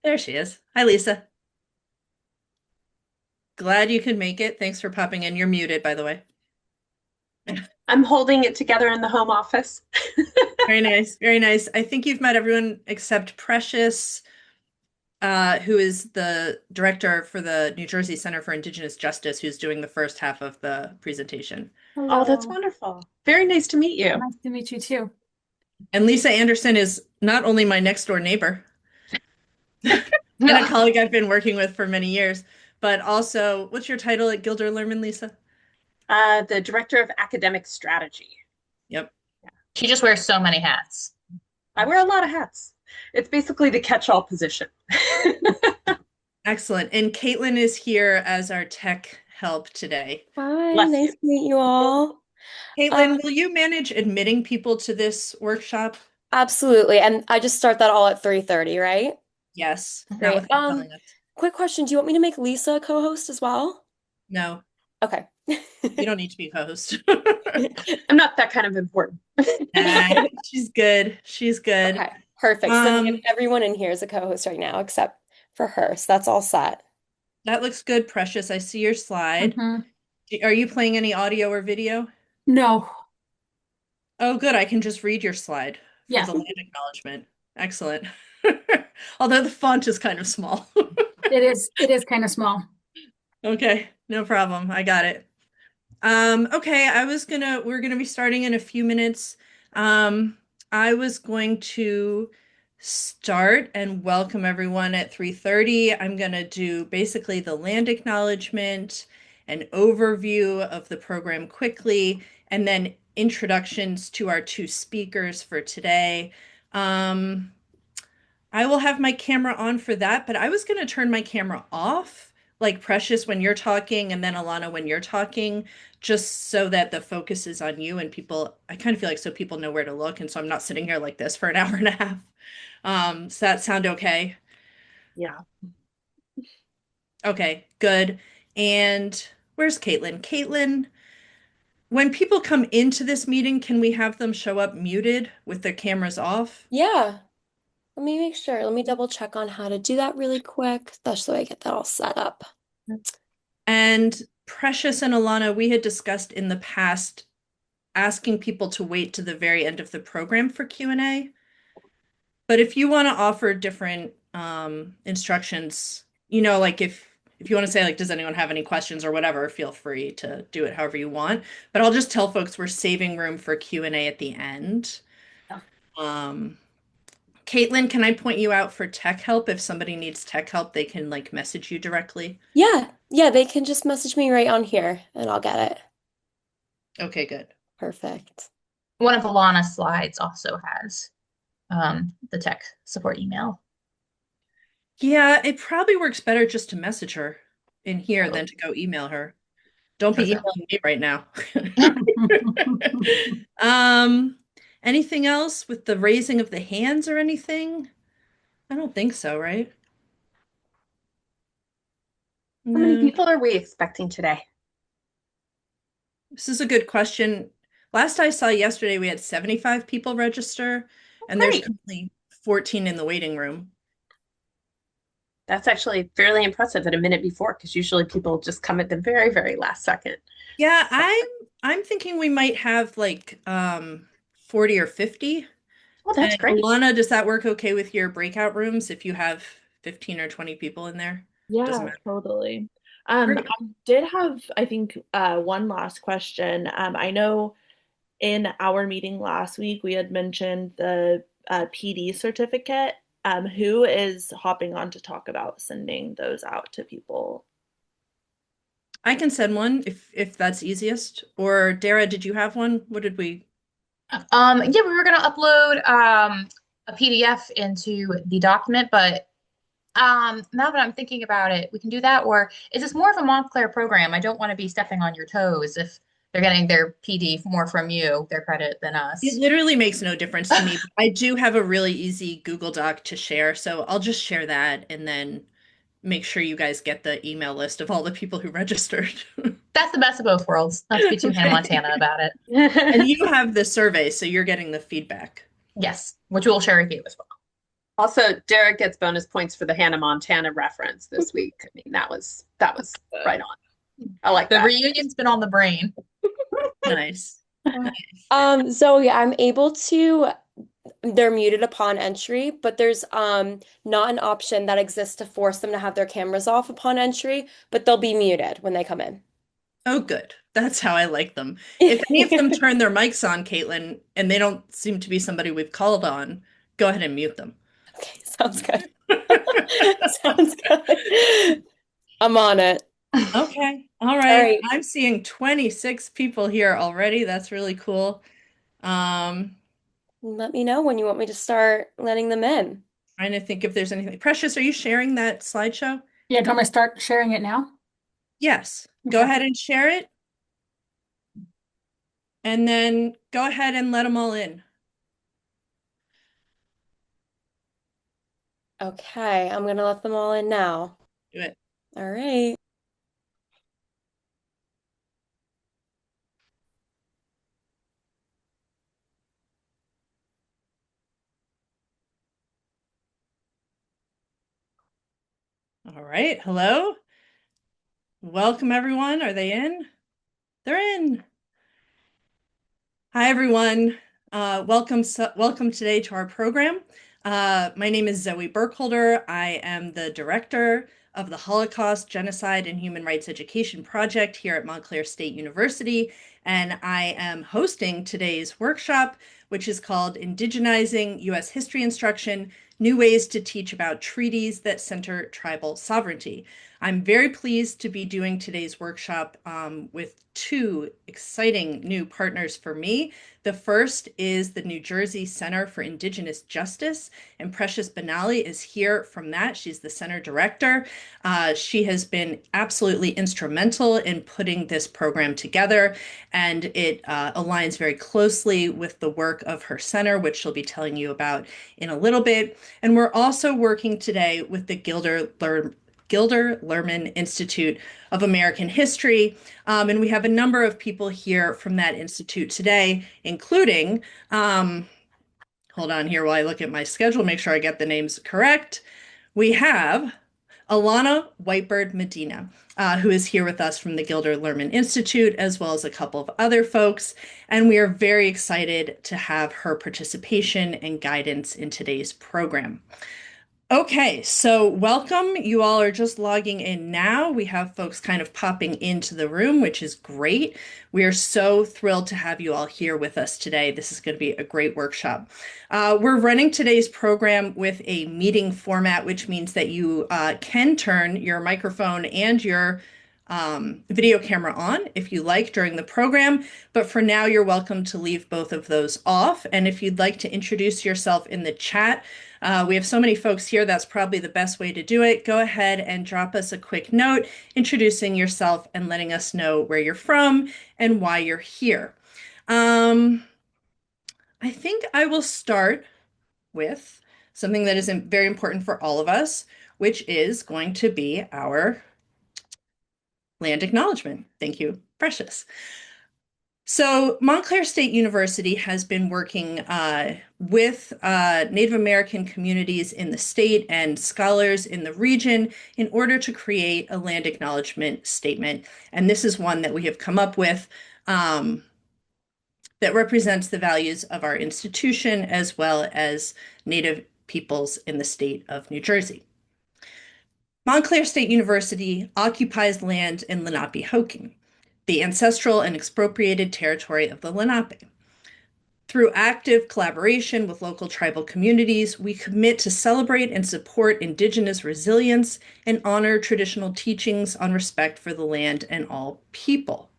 There she is. Hi, Lisa. Glad you could make it. Thanks for popping in. You're muted, by the way. I'm holding it together in the home office. Very nice. Very nice. I think you've met everyone except Precious, who is the director for the New Jersey Center for Indigenous Justice, who's doing the first half of the presentation. Oh, that's Hello. wonderful. Very nice to meet you. Nice to meet you too. And Lisa Anderson is not only my next door neighbor and a colleague I've been working with for many years, but also, what's your title at Gilder Lehrman, Lisa? The director of academic strategy. Yep. She just wears so many hats. I wear a lot of hats. It's basically the catch-all position. Excellent. And Caitlin is here as our tech help today. Hi, Bless nice you. to meet you all. Caitlin, will you manage admitting people to this workshop? Absolutely. And I just start that all at 3:30, right? Yes, not Great. without telling us. Quick question. Do you want me to make Lisa a co-host as well? No, Okay. you don't need to be host. I'm not that kind of important. Nah, she's good. She's good. Okay, perfect. So we have Um, everyone in here as a co-host right now except for her. So that's all set. that looks good, Precious. I see your slide. Hmm. Are you playing any audio or video? No. Oh, good. I can just read your slide for Yeah, the land acknowledgement. Excellent. Although the font is kind of small. it is. It is kind of small. Okay, no problem. I got it. Okay, we're gonna be starting in a few minutes. I was going to start and welcome everyone at 3:30. I'm gonna do basically the land acknowledgement, an overview of the program quickly, and then introductions to our two speakers for today. Um, I will have my camera on for that, but I was going to turn my camera off, like Precious when you're talking, and then Alana when you're talking, just so that the focus is on you and people, I kind of feel like so people know where to look. And so I'm not sitting here like this for an hour and a half. Does that sound okay? Yeah. Okay, good. And where's Caitlin? Caitlin, when people come into this meeting, can we have them show up muted with their cameras off? Yeah. Let me make sure. Let me double check on how to do that really quick. That's so I get that all set up. And Precious and Alana, we had discussed in the past asking people to wait to the very end of the program for Q&A. But if you want to offer different instructions, like if you want to say like, does anyone have any questions or whatever, feel free to do it however you want. But I'll just tell folks we're saving room for Q&A at the end. Yeah. Um, Caitlin, can I point you out for tech help? If somebody needs tech help, they can like message you directly. Yeah. Yeah, they can just message me right on here and I'll get it. Okay, good. Perfect. One of Alana's slides also has the tech support email. Yeah, it probably works better just to message her in here than Oh, to go email her. Don't be true. emailing me right now. Um, anything else with the raising of the hands or anything? I don't think so, right? How many No. people are we expecting today? This is a good question. Last I saw yesterday, we had 75 people register, Oh, and there's great. currently 14 in the waiting room. That's actually fairly impressive at a minute before, because usually people just come at the very, very last second. Yeah, So, I'm thinking we might have like 40 or 50. oh, that's And great. Alana, does that work okay with your breakout rooms if you have 15 or 20 people in there? Doesn't Yeah, matter. totally. Very good. I did have, I think, one last question. I know in our meeting last week we had mentioned the PD certificate. Who is hopping on to talk about sending those out to people? I can send one if that's easiest. Or Dara, did you have one? What did we? Yeah, we were gonna upload a PDF into the document, but now that I'm thinking about it, we can do that. Or is this more of a Montclair program? I don't want to be stepping on your toes if they're getting their PD more from you, their credit than It us. literally makes no difference to me. I do have a really easy Google Doc to share, so I'll just share that and then make sure you guys get the email list of all the people who registered. That's the best of both worlds. Not to be too Hannah Okay. Montana about it. And you have the survey, so you're getting the feedback. Yes, which we'll share with you as well. Also, Derek gets bonus points for the Hannah Montana reference this week. I mean, that was right on. I like The that. reunion's been on the brain. Nice. So yeah, I'm able to, they're muted upon entry, but there's not an option that exists to force them to have their cameras off upon entry, but they'll be muted when they come in. Oh, good. That's how I like them. If any of them turn their mics on, Caitlin, and they don't seem to be somebody we've called on, go ahead and mute them. Okay, sounds good. Sounds good. I'm on it. Okay. All All right. right. I'm seeing 26 people here already. That's really cool. Um, Let me know when you want me to start letting them in. Trying to think if there's anything. Precious, are you sharing that slideshow? Yeah, do you want me to start sharing it now? Yes. Go Okay. ahead and share it, and then go ahead and let them all in. Okay, I'm gonna let them all in now. Do it. All right. All right. Hello. Welcome, everyone. Are they in? They're in. Hi, everyone. Welcome today to our program. My name is Zoe Burkholder. I am the director of the Holocaust, Genocide, and Human Rights Education Project here at Montclair State University, and I am hosting today's workshop, which is called Indigenizing U.S. History Instruction: New Ways to Teach About Treaties That Center Tribal Sovereignty. I'm very pleased to be doing today's workshop with two exciting new partners for me. The first is the New Jersey Center for Indigenous Justice, and Precious Benally is here from that. She's the center director. She has been absolutely instrumental in putting this program together, and it aligns very closely with the work of her center, which she'll be telling you about in a little bit. And we're also working today with the Gilder Lehrman Institute of American History. And we have a number of people here from that institute today, including, hold on here while I look at my schedule, make sure I get the names correct. We have Alana Whitebird Medina, who is here with us from the Gilder Lehrman Institute, as well as a couple of other folks. And we are very excited to have her participation and guidance in today's program. Okay, so welcome. You all are just logging in now. We have folks kind of popping into the room, which is great. We are so thrilled to have you all here with us today. This is going to be a great workshop. We're running today's program with a meeting format, which means that you can turn your microphone and your video camera on if you like during the program, but for now you're welcome to leave both of those off. And if you'd like to introduce yourself in the chat, we have so many folks here, that's probably the best way to do it. Go ahead and drop us a quick note introducing yourself and letting us know where you're from and why you're here. I think I will start with something that is very important for all of us, which is going to be our land acknowledgement. Thank you, Precious. So Montclair State University has been working with Native American communities in the state and scholars in the region in order to create a land acknowledgement statement. And this is one that we have come up with that represents the values of our institution as well as Native peoples in the state of New Jersey. Montclair State University occupies land in Lenapehoking, the ancestral and expropriated territory of the Lenape. Through active collaboration with local tribal communities, we commit to celebrate and support Indigenous resilience and honor traditional teachings on respect for the land and all people.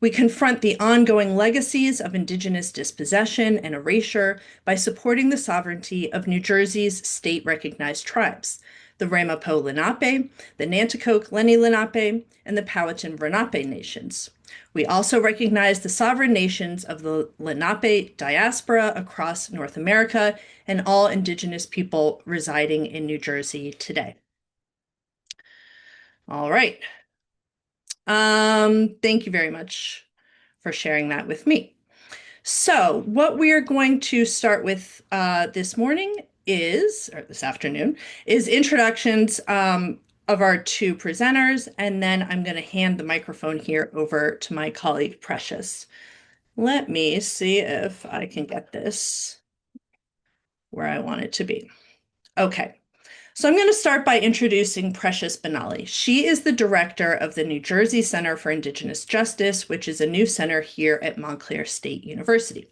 We confront the ongoing legacies of Indigenous dispossession and erasure by supporting the sovereignty of New Jersey's state-recognized tribes, the Ramapo Lenape, the Nanticoke Lenni Lenape, and the Powhatan Lenape nations. We also recognize the sovereign nations of the Lenape diaspora across North America and all Indigenous people residing in New Jersey today. All right. Thank you very much for sharing that with me. So what we are going to start with this morning or this afternoon, is introductions of our two presenters, and then I'm going to hand the microphone here over to my colleague, Precious. Let me see if I can get this where I want it to be. Okay. So I'm going to start by introducing Precious Benally. She is the director of the New Jersey Center for Indigenous Justice, which is a new center here at Montclair State University.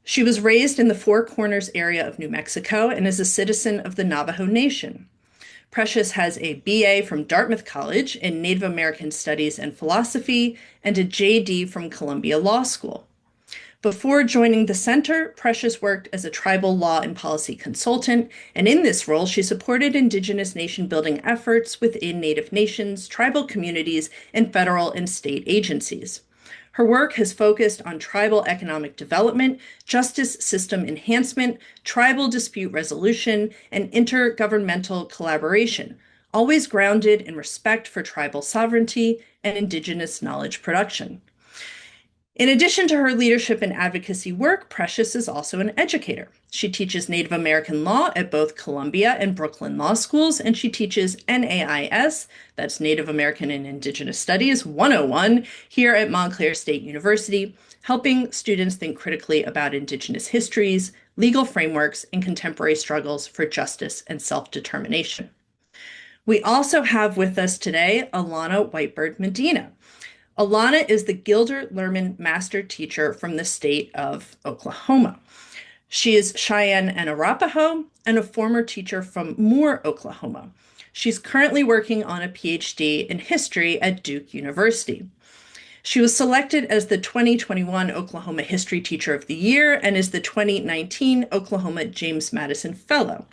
She was raised in the Four Corners area of New Mexico and is a citizen of the Navajo Nation. Precious has a BA from Dartmouth College in Native American Studies and Philosophy and a JD from Columbia Law School. Before joining the center, Precious worked as a tribal law and policy consultant, and in this role, she supported Indigenous nation-building efforts within Native nations, tribal communities, and federal and state agencies. Her work has focused on tribal economic development, justice system enhancement, tribal dispute resolution, and intergovernmental collaboration, always grounded in respect for tribal sovereignty and Indigenous knowledge production. In addition to her leadership and advocacy work, Precious is also an educator. She teaches Native American law at both Columbia and Brooklyn Law Schools, and she teaches NAIS, that's Native American and Indigenous Studies 101, here at Montclair State University, helping students think critically about Indigenous histories, legal frameworks, and contemporary struggles for justice and self-determination. We also have with us today Alana Whitebird Medina. Alana is the Gilder Lerman Master Teacher from the state of Oklahoma. She is Cheyenne and Arapaho and a former teacher from Moore, Oklahoma. She's currently working on a PhD in history at Duke University. She was selected as the 2021 Oklahoma History Teacher of the Year and is the 2019 Oklahoma James Madison Fellow.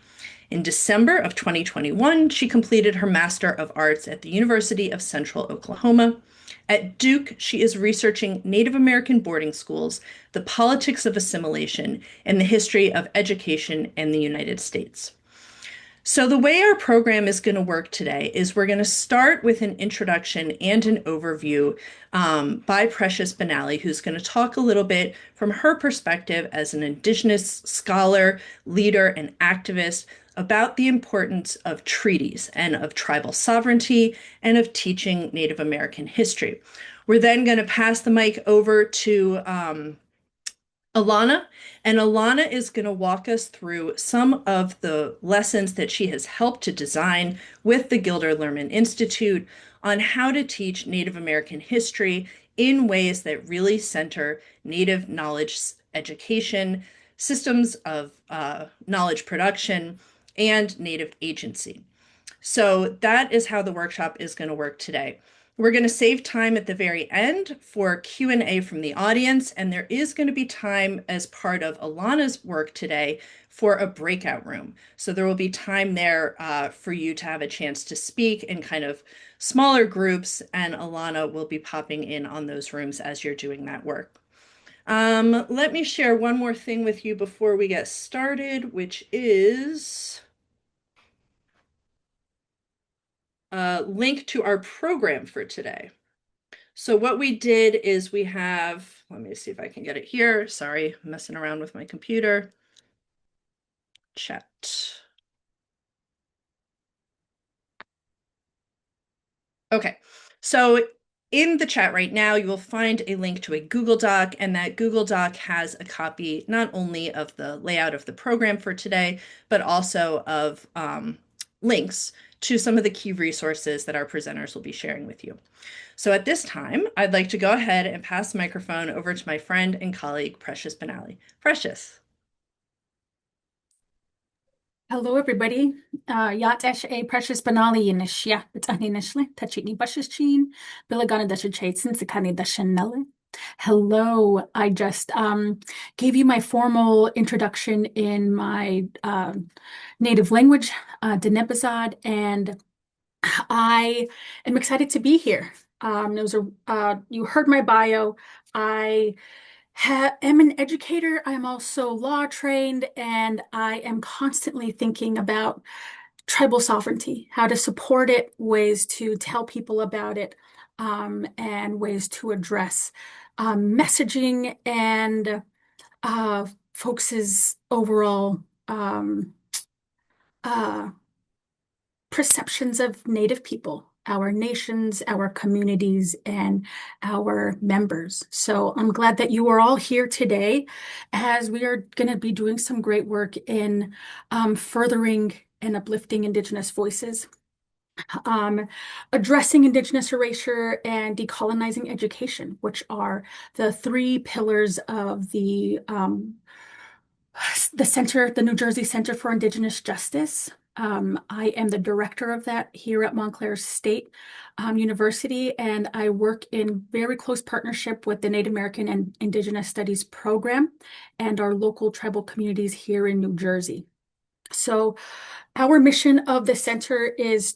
In December of 2021, she completed her Master of Arts at the University of Central Oklahoma. At Duke, she is researching Native American boarding schools, the politics of assimilation, and the history of education in the United States. So the way our program is going to work today is we're going to start with an introduction and an overview by Precious Benally, who's going to talk a little bit from her perspective as an Indigenous scholar, leader, and activist about the importance of treaties and of tribal sovereignty and of teaching Native American history. We're then going to pass the mic over to Alana, and Alana is going to walk us through some of the lessons that she has helped to design with the Gilder Lerman Institute on how to teach Native American history in ways that really center Native knowledge education, systems of knowledge production, and Native agency. So that is how the workshop is going to work today. We're going to save time at the very end for Q&A from the audience, and there is going to be time as part of Alana's work today for a breakout room. So there will be time there for you to have a chance to speak in kind of smaller groups, and Alana will be popping in on those rooms as you're doing that work. Let me share one more thing with you before we get started, which is a link to our program for today. So what we did is we have, let me see if I can get it here. Sorry, I'm messing around with my computer. Chat. Okay, so in the chat right now, you will find a link to a Google Doc, and that Google Doc has a copy not only of the layout of the program for today, but also of links to some of the key resources that our presenters will be sharing with you. So at this time, I'd like to go ahead and pass the microphone over to my friend and colleague, Precious Benally. Precious. Hello, everybody. Yatesh a Precious Benally Inishya, Bitani Nishle, Tachini Bashichin, Bilagana Dashachatsin, Sikani Dashanelle. Hello, I just gave you my formal introduction in my native language, Denebazad, and I am excited to be here. You heard my bio. I am an educator. I'm also law trained, and I am constantly thinking about tribal sovereignty, how to support it, ways to tell people about it, and ways to address messaging and folks' overall uh, perceptions of Native people, our nations, our communities, and our members. So I'm glad that you are all here today as we are going to be doing some great work in furthering and uplifting Indigenous voices, um, addressing Indigenous erasure and decolonizing education, which are the three pillars of the center, the New Jersey Center for Indigenous Justice. I am the director of that here at Montclair State University, and I work in very close partnership with the Native American and Indigenous Studies program and our local tribal communities here in New Jersey. So our mission of the center is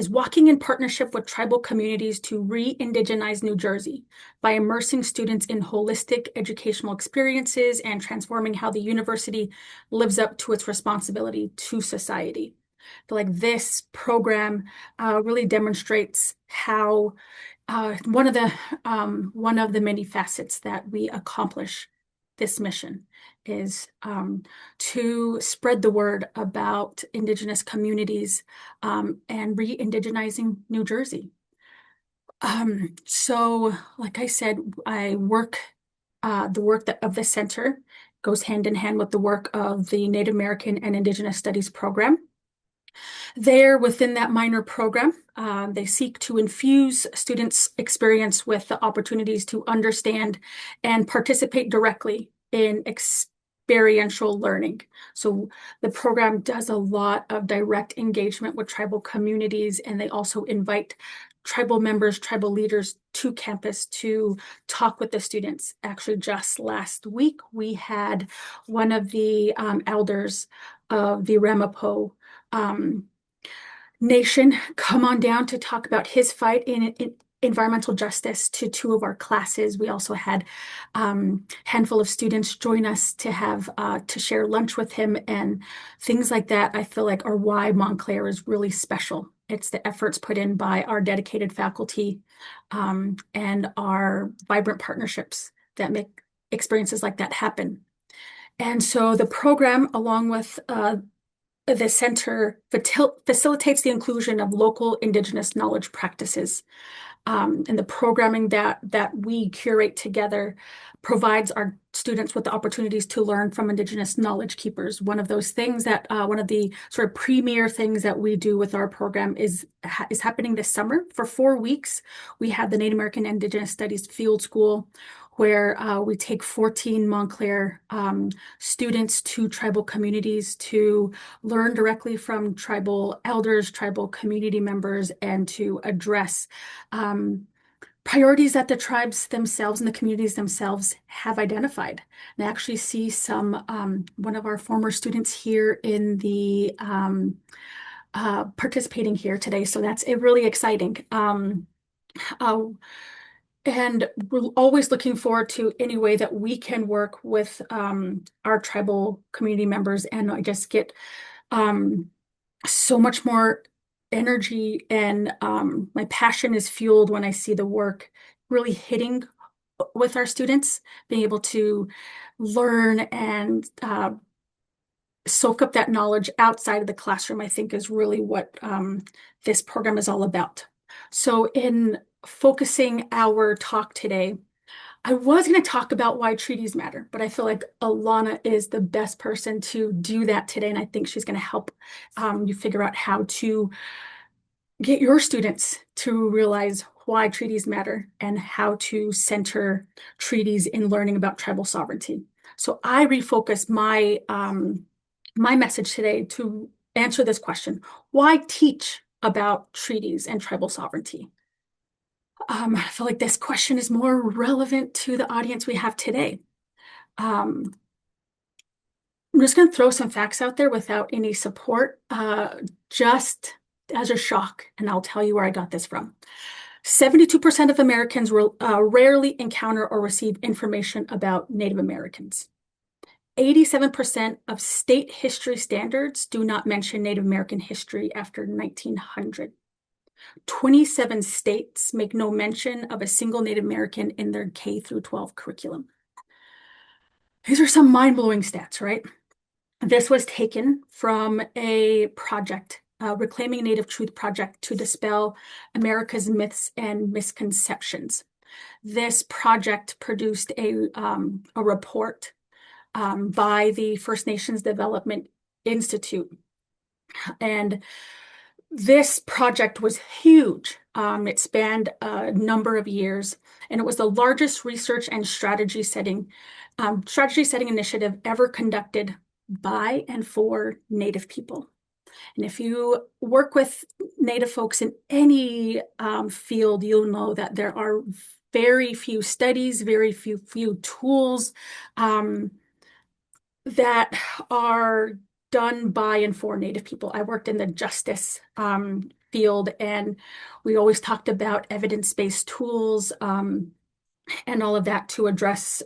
walking in partnership with tribal communities to re-indigenize New Jersey by immersing students in holistic educational experiences and transforming how the university lives up to its responsibility to society. I feel like this program really demonstrates how one of the many facets that we accomplish this mission is to spread the word about Indigenous communities and re-indigenizing New Jersey. So, like I said, the work of the center goes hand in hand with the work of the Native American and Indigenous Studies program. There, within that minor program, they seek to infuse students' experience with the opportunities to understand and participate directly in experiential learning. So the program does a lot of direct engagement with tribal communities, and they also invite tribal members, tribal leaders to campus to talk with the students. Actually, just last week, we had one of the elders of the Ramapo Nation come on down to talk about his fight in environmental justice to two of our classes. We also had handful of students join us to have to share lunch with him, and things like that I feel like are why Montclair is really special. It's the efforts put in by our dedicated faculty and our vibrant partnerships that make experiences like that happen. And so the program, along with the center facilitates the inclusion of local Indigenous knowledge practices. And the programming that we curate together provides our students with the opportunities to learn from Indigenous knowledge keepers. One of those things that one of the sort of premier things that we do with our program is happening this summer. For 4 weeks, we have the Native American Indigenous Studies Field School, where we take 14 Montclair students to tribal communities to learn directly from tribal elders, tribal community members, and to address priorities that the tribes themselves and the communities themselves have identified. And I actually see one of our former students here in the participating here today. So that's really exciting. Uh, and we're always looking forward to any way that we can work with our tribal community members. And I just get so much more energy, and my passion is fueled when I see the work really hitting with our students, being able to learn and soak up that knowledge outside of the classroom, I think is really what this program is all about. So in focusing our talk today, I was going to talk about why treaties matter, but I feel like Alana is the best person to do that today. And I think she's going to help you figure out how to get your students to realize why treaties matter and how to center treaties in learning about tribal sovereignty. So I refocus my message today to answer this question: why teach about treaties and tribal sovereignty? I feel like this question is more relevant to the audience we have today. I'm just going to throw some facts out there without any support, just as a shock, and I'll tell you where I got this from. 72% of Americans rarely encounter or receive information about Native Americans. 87% of state history standards do not mention Native American history after 1900. 27 states make no mention of a single Native American in their K through 12 curriculum. These are some mind-blowing stats, right? This was taken from a project, Reclaiming Native Truth project to dispel America's myths and misconceptions. This project produced a report by the First Nations Development Institute. And this project was huge. It spanned a number of years, and it was the largest research and strategy setting initiative ever conducted by and for Native people. And if you work with Native folks in any field, you'll know that there are very few studies, very few tools that are done by and for Native people. I worked in the justice field, and we always talked about evidence-based tools and all of that to address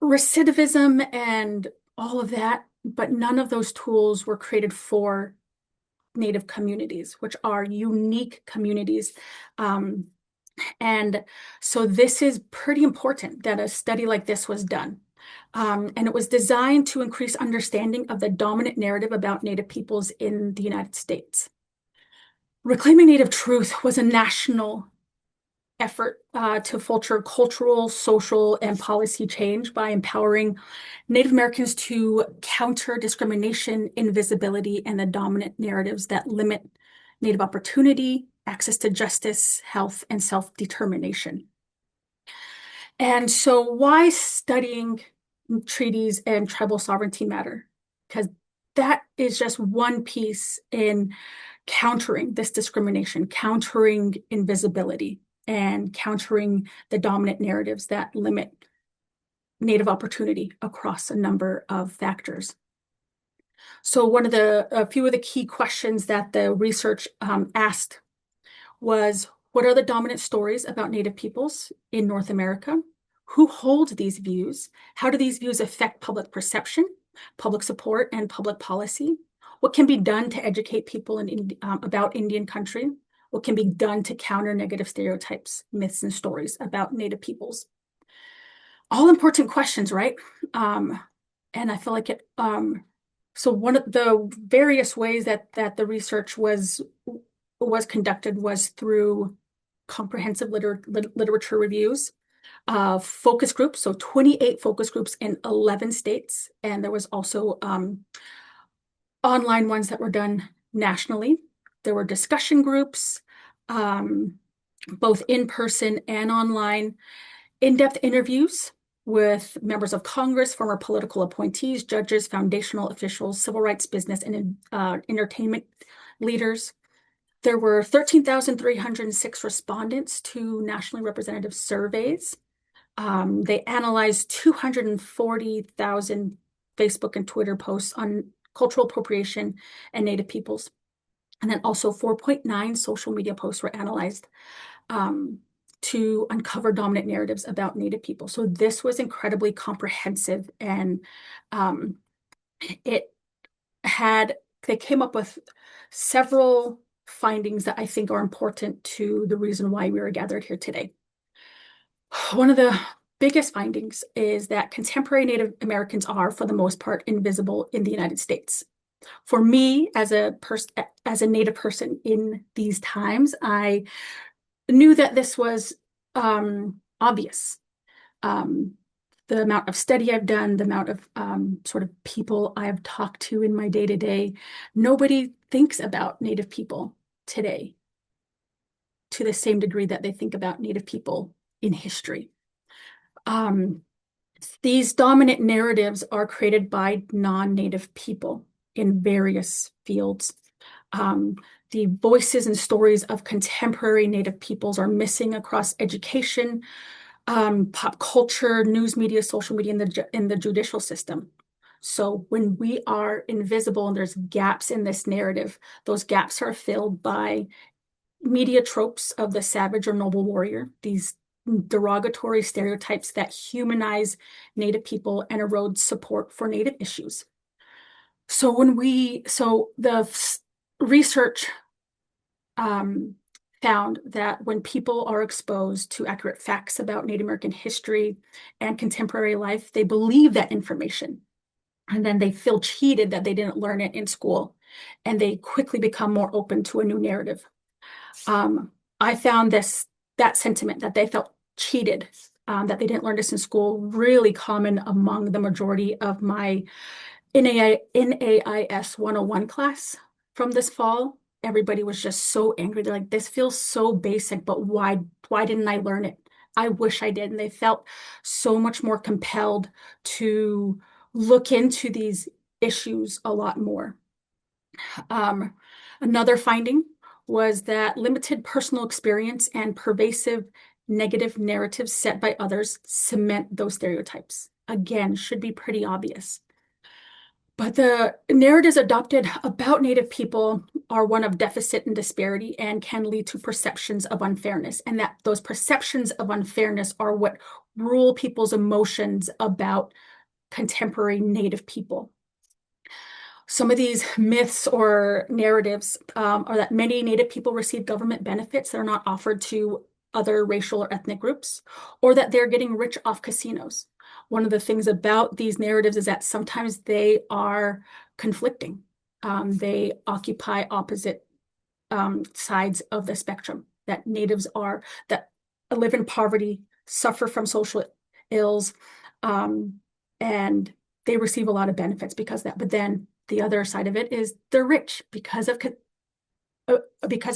recidivism and all of that. But none of those tools were created for Native communities, which are unique communities. And so this is pretty important that a study like this was done. And it was designed to increase understanding of the dominant narrative about Native peoples in the United States. Reclaiming Native Truth was a national effort to foster cultural, social, and policy change by empowering Native Americans to counter discrimination, invisibility, and the dominant narratives that limit Native opportunity, access to justice, health, and self-determination. And so why studying treaties and tribal sovereignty matter? Because that is just one piece in countering this discrimination, countering invisibility, and countering the dominant narratives that limit Native opportunity across a number of factors. So a few of the key questions that the research asked was, what are the dominant stories about Native peoples in North America? Who hold these views? How do these views affect public perception, public support, and public policy? What can be done to educate people about Indian country? What can be done to counter negative stereotypes, myths, and stories about Native peoples? All important questions, right? And I feel like it. So one of the various ways that the research was conducted was through comprehensive literature reviews, focus groups, so 28 focus groups in 11 states, and there was also online ones that were done nationally. There were discussion groups, both in person and online, in-depth interviews with members of Congress, former political appointees, judges, foundational officials, civil rights, business, and entertainment leaders. There were 13,306 respondents to nationally representative surveys. They analyzed 240,000 Facebook and Twitter posts on cultural appropriation and Native peoples. And then also 4.9 social media posts were analyzed to uncover dominant narratives about Native people. So this was incredibly comprehensive, and they came up with several findings that I think are important to the reason why we are gathered here today. One of the biggest findings is that contemporary Native Americans are, for the most part, invisible in the United States. For me, as a Native person in these times, I knew that this was obvious. The amount of study I've done, the amount of sort of people I've talked to in my day-to-day, nobody thinks about Native people today to the same degree that they think about Native people in history. These dominant narratives are created by non-Native people in various fields. The voices and stories of contemporary Native peoples are missing across education, pop culture, news media, social media, in the judicial system. So when we are invisible and there's gaps in this narrative, those gaps are filled by media tropes of the savage or noble warrior, these derogatory stereotypes that humanize Native people and erode support for Native issues. So the research found that when people are exposed to accurate facts about Native American history and contemporary life, they believe that information. and then they feel cheated that they didn't learn it in school, and they quickly become more open to a new narrative. I found that sentiment that they felt cheated, that they didn't learn this in school, really common among the majority of my NAIS 101 class from this fall. Everybody was just so angry. They're like, this feels so basic, but why didn't I learn it? I wish I did. And they felt so much more compelled to look into these issues a lot more. Another finding was that limited personal experience and pervasive negative narratives set by others cement those stereotypes. Again, should be pretty obvious. But the narratives adopted about Native people are one of deficit and disparity and can lead to perceptions of unfairness. And that those perceptions of unfairness are what rule people's emotions about contemporary Native people. Some of these myths or narratives are that many Native people receive government benefits that are not offered to other racial or ethnic groups, or that they're getting rich off casinos. One of the things about these narratives is that sometimes they are conflicting. They occupy opposite sides of the spectrum, that natives that live in poverty, suffer from social ills, and they receive a lot of benefits because of that. But then the other side of it is they're rich because of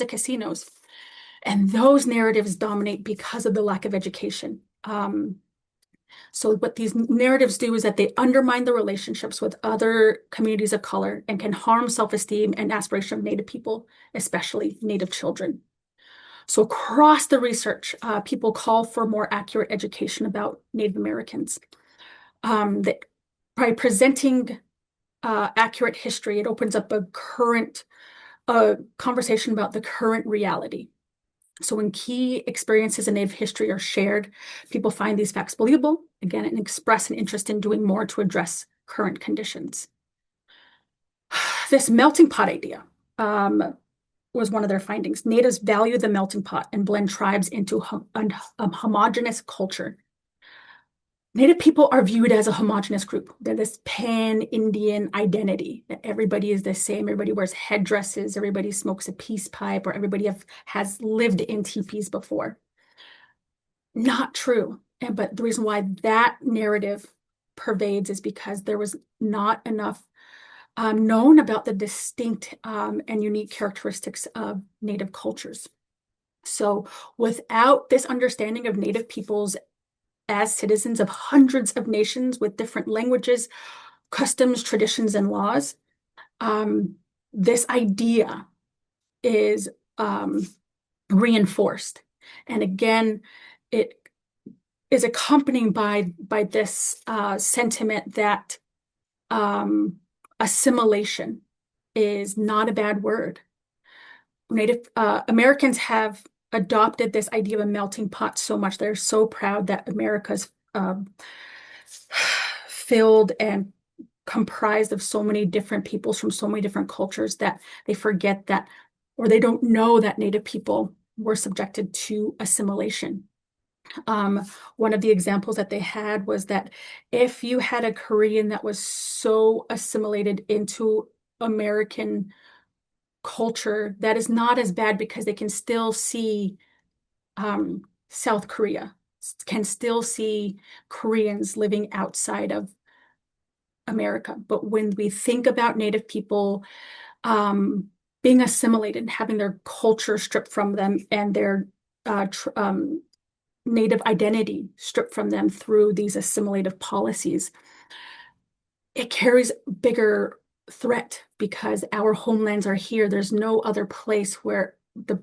casinos. And those narratives dominate because of the lack of education. So what these narratives do is that they undermine the relationships with other communities of color and can harm self-esteem and aspiration of Native people, especially Native children. So across the research, people call for more accurate education about Native Americans. That by presenting accurate history, it opens up a current conversation about the current reality. So when key experiences in Native history are shared, people find these facts believable, again, and express an interest in doing more to address current conditions. This melting pot idea was one of their findings. Natives value the melting pot and blend tribes into a homogeneous culture. Native people are viewed as a homogeneous group. They're this pan-Indian identity that everybody is the same. Everybody wears headdresses. Everybody smokes a peace pipe, or everybody has lived in teepees before. Not true. But the reason why that narrative pervades is because there was not enough known about the distinct and unique characteristics of Native cultures. So without this understanding of Native peoples as citizens of hundreds of nations with different languages, customs, traditions, and laws, this idea is reinforced. And again, it is accompanied by this sentiment that assimilation is not a bad word. Native Americans have adopted this idea of a melting pot so much. They're so proud that America's filled and comprised of so many different peoples from so many different cultures that they forget that, or they don't know that Native people were subjected to assimilation. One of the examples that they had was that if you had a Korean that was so assimilated into American culture, that is not as bad because they can still see South Korea, can still see Koreans living outside of America. But when we think about Native people being assimilated and having their culture stripped from them and their Native identity stripped from them through these assimilative policies, it carries bigger threat because our homelands are here. There's no other place where the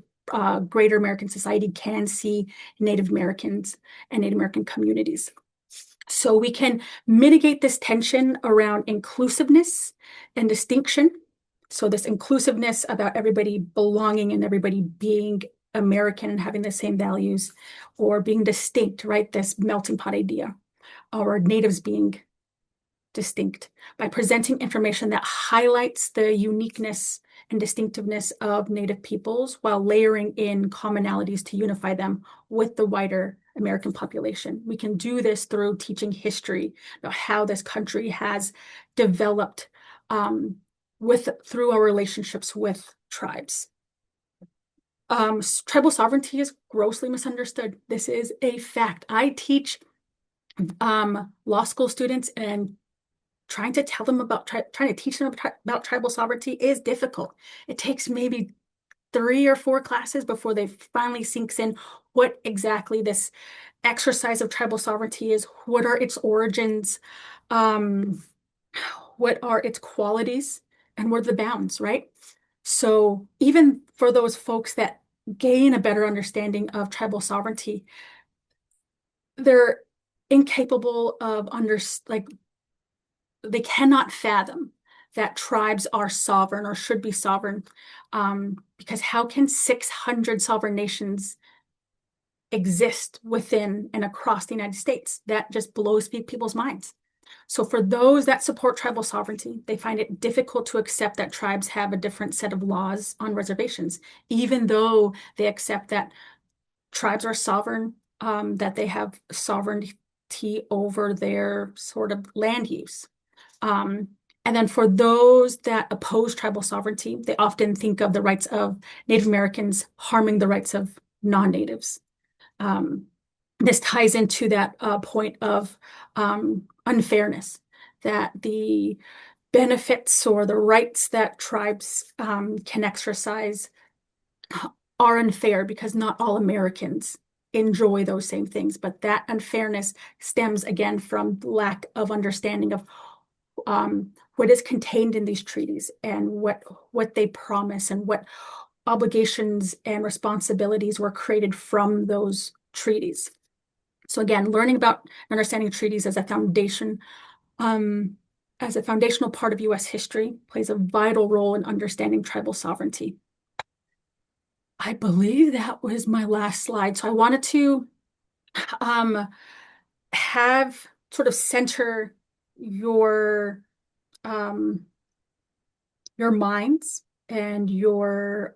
greater American society can see Native Americans and Native American communities. So we can mitigate this tension around inclusiveness and distinction. So this inclusiveness about everybody belonging and everybody being American and having the same values, or being distinct, right? This melting pot idea, or natives being distinct, by presenting information that highlights the uniqueness and distinctiveness of Native peoples while layering in commonalities to unify them with the wider American population. We can do this through teaching history, how this country has developed through our relationships with tribes. Tribal sovereignty is grossly misunderstood. This is a fact. I teach law school students, and trying to tell them trying to teach them about tribal sovereignty is difficult. It takes maybe 3 or 4 classes before they finally sinks in what exactly this exercise of tribal sovereignty is, what are its origins, what are its qualities, and what are the bounds, right? So even for those folks that gain a better understanding of tribal sovereignty, they're incapable of they cannot fathom that tribes are sovereign or should be sovereign, because how can 600 sovereign nations exist within and across the United States? That just blows people's minds. So for those that support tribal sovereignty, they find it difficult to accept that tribes have a different set of laws on reservations, even though they accept that tribes are sovereign, that they have sovereignty over their sort of land use. And then for those that oppose tribal sovereignty, they often think of the rights of Native Americans harming the rights of non-natives. This ties into that point of unfairness, that the benefits or the rights that tribes can exercise are unfair because not all Americans enjoy those same things. But that unfairness stems again from lack of understanding of what is contained in these treaties and what they promise and what obligations and responsibilities were created from those treaties. So again, learning about understanding treaties as a foundation, as a foundational part of U.S. history, plays a vital role in understanding tribal sovereignty. I believe that was my last slide. So I wanted to have sort of center your minds and your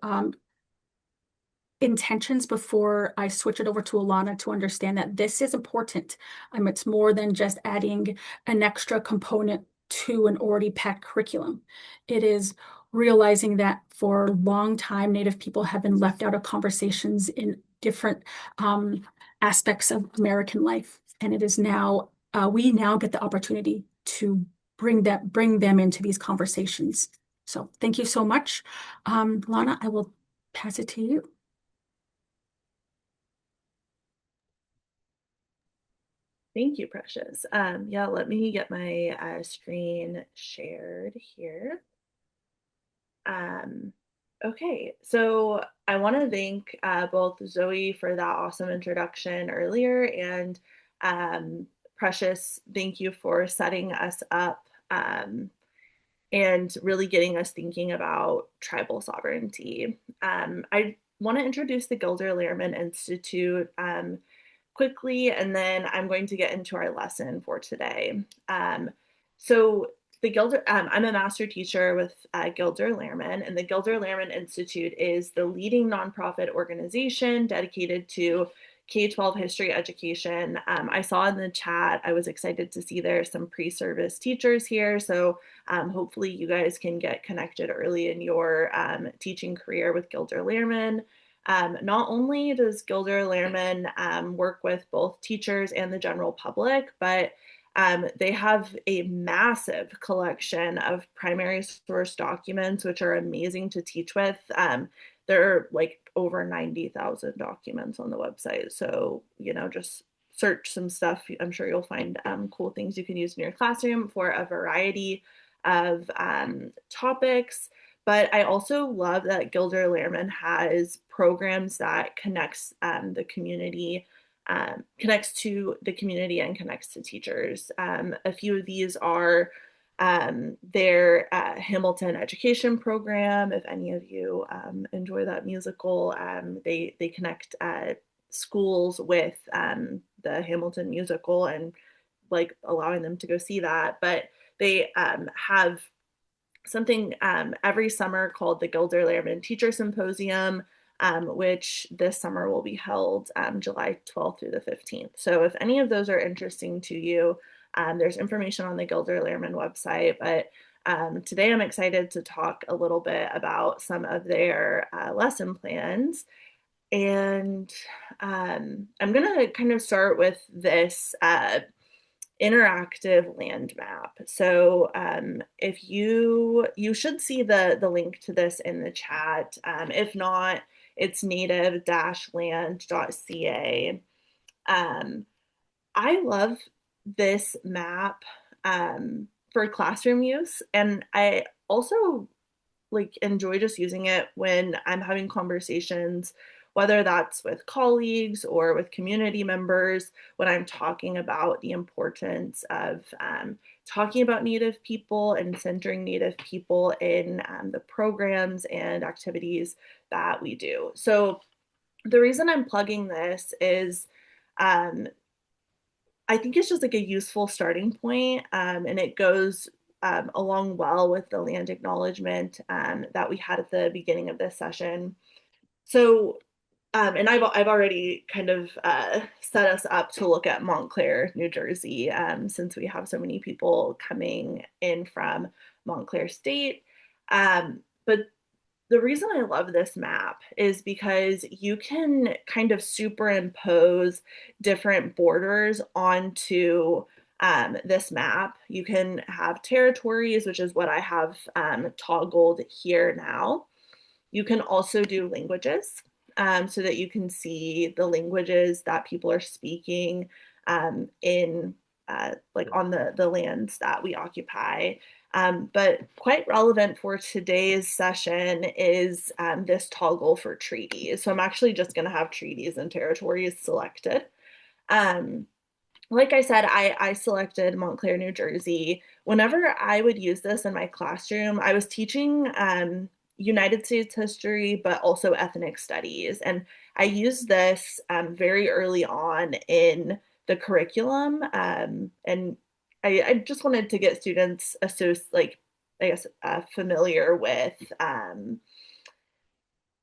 intentions before I switch it over to Alana to understand that this is important. It's more than just adding an extra component to an already packed curriculum. It is realizing that for a long time, Native people have been left out of conversations in different aspects of American life. And it is now, we now get the opportunity to bring them into these conversations. So thank you so much. Lana, I will pass it to you. Thank you, Precious. Yeah, let me get my screen shared here. Okay, so I want to thank both Zoe for that awesome introduction earlier, and Precious, thank you for setting us up and really getting us thinking about tribal sovereignty. I want to introduce the Gilder Lehrman Institute quickly, and then I'm going to get into our lesson for today. So the Gilder, I'm a master teacher with Gilder Lehrman, and the Gilder Lehrman Institute is the leading nonprofit organization dedicated to K-12 history education. I saw in the chat, I was excited to see there's some pre-service teachers here, so hopefully you guys can get connected early in your teaching career with Gilder Lehrman. Not only does Gilder Lehrman work with both teachers and the general public, but they have a massive collection of primary source documents, which are amazing to teach with. There are like over 90,000 documents on the website. So, just search some stuff. I'm sure you'll find cool things you can use in your classroom for a variety of topics. But I also love that Gilder Lehrman has programs that connects the community, connects to the community and connects to teachers. A few of these are their Hamilton education program. If any of you enjoy that musical, they connect schools with the Hamilton musical and like allowing them to go see that. But they have something every summer called the Gilder Lehrman Teacher Symposium. which this summer will be held July 12th through the 15th. So if any of those are interesting to you, there's information on the Gilder-Lehrman website, but today I'm excited to talk a little bit about some of their lesson plans. And I'm going to kind of start with this interactive land map. So if you should see the link to this in the chat. If not, it's native-land.ca. I love this map for classroom use, and I also like enjoy just using it when I'm having conversations, whether that's with colleagues or with community members, when I'm talking about the importance of talking about Native people and centering Native people in the programs and activities that we do. So the reason I'm plugging this is um, I think it's just like a useful starting point, and it goes along well with the land acknowledgement that we had at the beginning of this session. So, and I've already kind of set us up to look at Montclair, New Jersey, since we have so many people coming in from Montclair State. But the reason I love this map is because you can kind of superimpose different borders onto this map. You can have territories, which is what I have toggled here now. You can also do languages so that you can see the languages that people are speaking in like on the lands that we occupy. But quite relevant for today's session is this toggle for treaties. So I'm actually just going to have treaties and territories selected. Like I said, I selected Montclair, New Jersey. Whenever I would use this in my classroom, I was teaching United States history, but also ethnic studies. And I used this very early on in the curriculum. And I just wanted to get students familiar with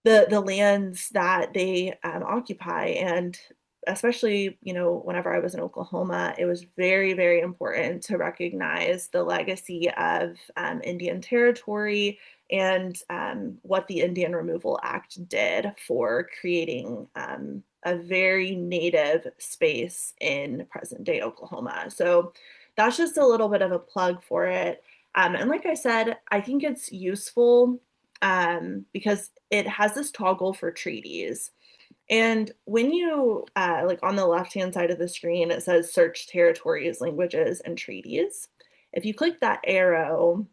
the lands that they occupy. And especially, whenever I was in Oklahoma, it was very, very important to recognize the legacy of Indian territory and what the Indian Removal Act did for creating a very native space in present day Oklahoma. So that's just a little bit of a plug for it. And like I said, I think it's useful because it has this toggle for treaties. And when you, like on the left-hand side of the screen, it says search territories, languages, and treaties. If you click that arrow,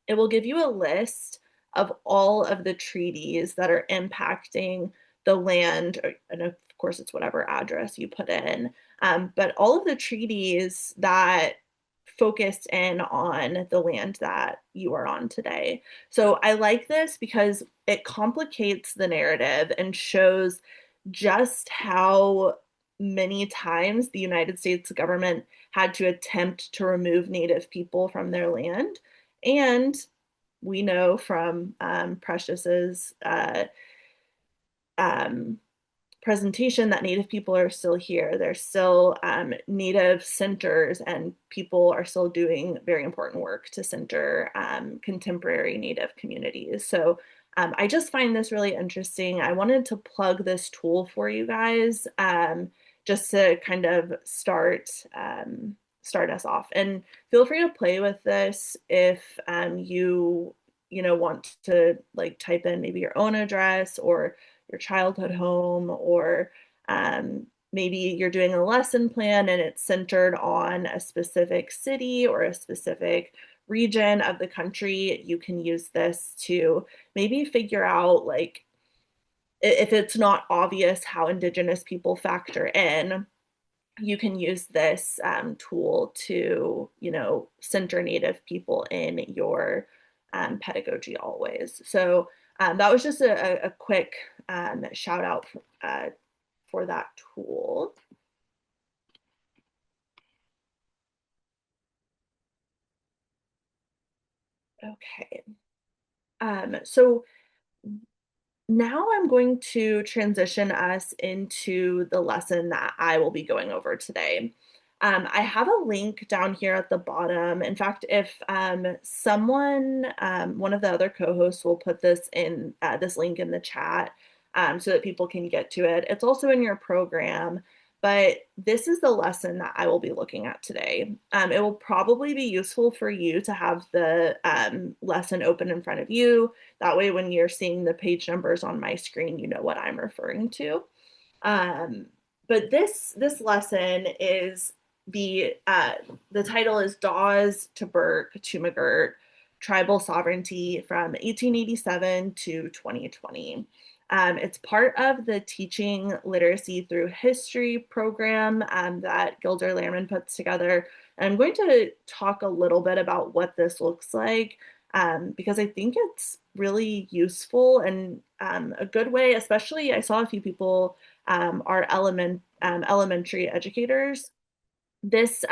it will give you a list of all of the treaties that are impacting the land, and of course it's whatever address you put in, but all of the treaties that focus in on the land that you are on today. So I like this because it complicates the narrative and shows just how many times the United States government had to attempt to remove Native people from their land. And we know from Precious's um, presentation that Native people are still here. There's still Native centers, and people are still doing very important work to center contemporary Native communities. So I just find this really interesting. I wanted to plug this tool for you guys just to kind of start us off. And feel free to play with this if you want to like type in maybe your own address or your childhood home, or maybe you're doing a lesson plan and it's centered on a specific city or a specific region of the country. You can use this to maybe figure out, like, if it's not obvious how Indigenous people factor in, you can use this tool to, center Native people in your pedagogy always. So that was just a quick shout out for that tool. Okay. So Now I'm going to transition us into the lesson that I will be going over today. I have a link down here at the bottom. In fact, if someone, one of the other co-hosts will put this in this link in the chat so that people can get to it. It's also in your program, but this is the lesson that I will be looking at today. It will probably be useful for you to have the lesson open in front of you. That way, when you're seeing the page numbers on my screen, you know what I'm referring to. But this lesson is the title is Dawes to Burke to McGirt, Tribal Sovereignty from 1887 to 2020. It's part of the Teaching Literacy Through History program that Gilder Lehrman puts together. And I'm going to talk a little bit about what this looks like because I think it's really useful and a good way, especially I saw a few people are elementary educators. This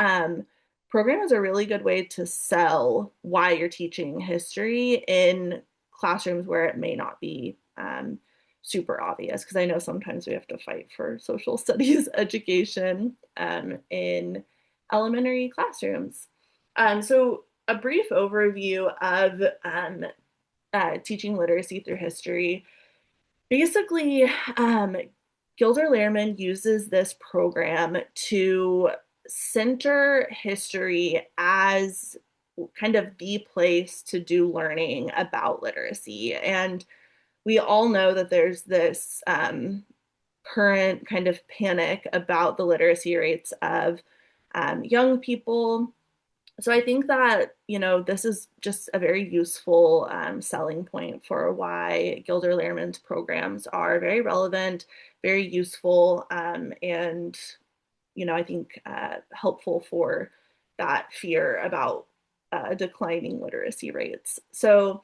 program is a really good way to sell why you're teaching history in classrooms where it may not be super obvious, because I know sometimes we have to fight for social studies education in elementary classrooms. So a brief overview of teaching literacy through history. Basically, Gilder Lehrman uses this program to center history as kind of the place to do learning about literacy. And we all know that there's this current kind of panic about the literacy rates of young people. So I think that, this is just a very useful selling point for why Gilder Lehrman's programs are very relevant, very useful, and, I think helpful for that fear about declining literacy rates. So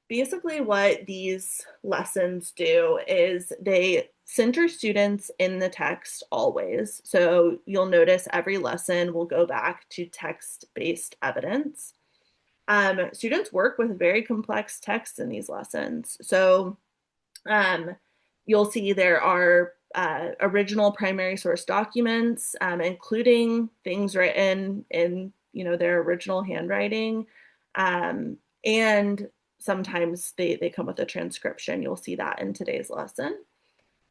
basically what these lessons do is they center students in the text always. So you'll notice every lesson will go back to text-based evidence. Students work with very complex texts in these lessons. So you'll see there are original primary source documents, including things written in their original handwriting. And sometimes they come with a transcription. You'll see that in today's lesson.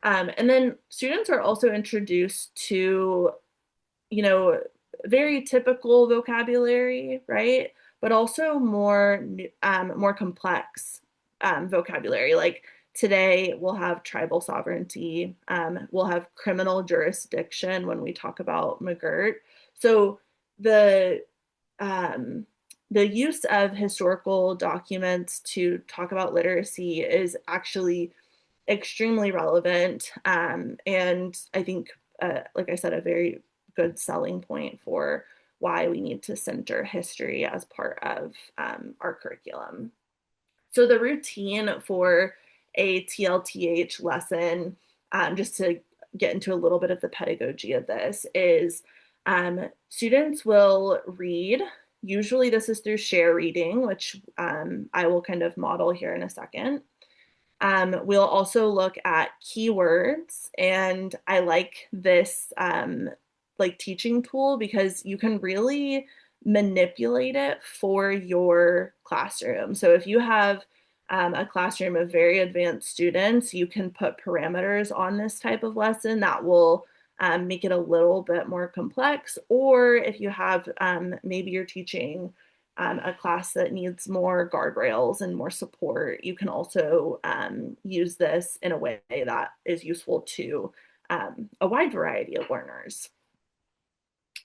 And then students are also introduced to, very typical vocabulary, right? But also more complex vocabulary. Like today, we'll have tribal sovereignty. We'll have criminal jurisdiction when we talk about McGirt. So the use of historical documents to talk about literacy is actually extremely relevant. And I think, like I said, a very good selling point for why we need to center history as part of our curriculum. So the routine for a TLTH lesson, just to get into a little bit of the pedagogy of this, is students will read. Usually this is through share reading, which I will kind of model here in a second. We'll also look at keywords, and I like this teaching tool because you can really manipulate it for your classroom. So if you have a classroom of very advanced students, you can put parameters on this type of lesson that will make it a little bit more complex. Or if you have maybe you're teaching a class that needs more guardrails and more support, you can also use this in a way that is useful to a wide variety of learners.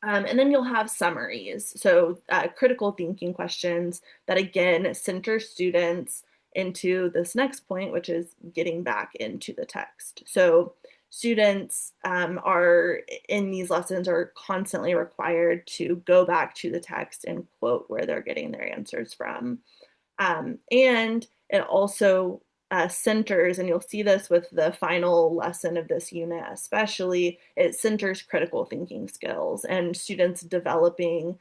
And then you'll have summaries. So critical thinking questions that again center students into this next point, which is getting back into the text. So students are in these lessons are constantly required to go back to the text and quote where they're getting their answers from. And it also centers, and you'll see this with the final lesson of this unit especially, it centers critical thinking skills and students developing,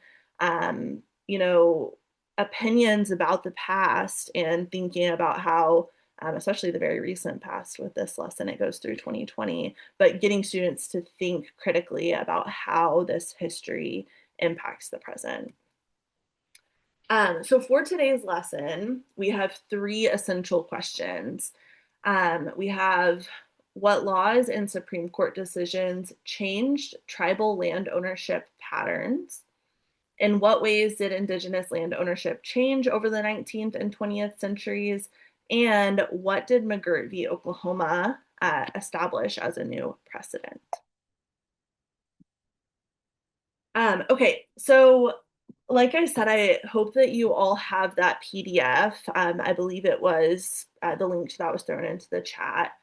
opinions about the past and thinking about how especially the very recent past with this lesson. It goes through 2020, but getting students to think critically about how this history impacts the present. So for today's lesson, we have 3 essential questions. We have, what laws and Supreme Court decisions changed tribal land ownership patterns? In what ways did Indigenous land ownership change over the 19th and 20th centuries? And what did McGirt v. Oklahoma establish as a new precedent? Okay, so like I said, I hope that you all have that PDF. I believe it was the link to that was thrown into the chat.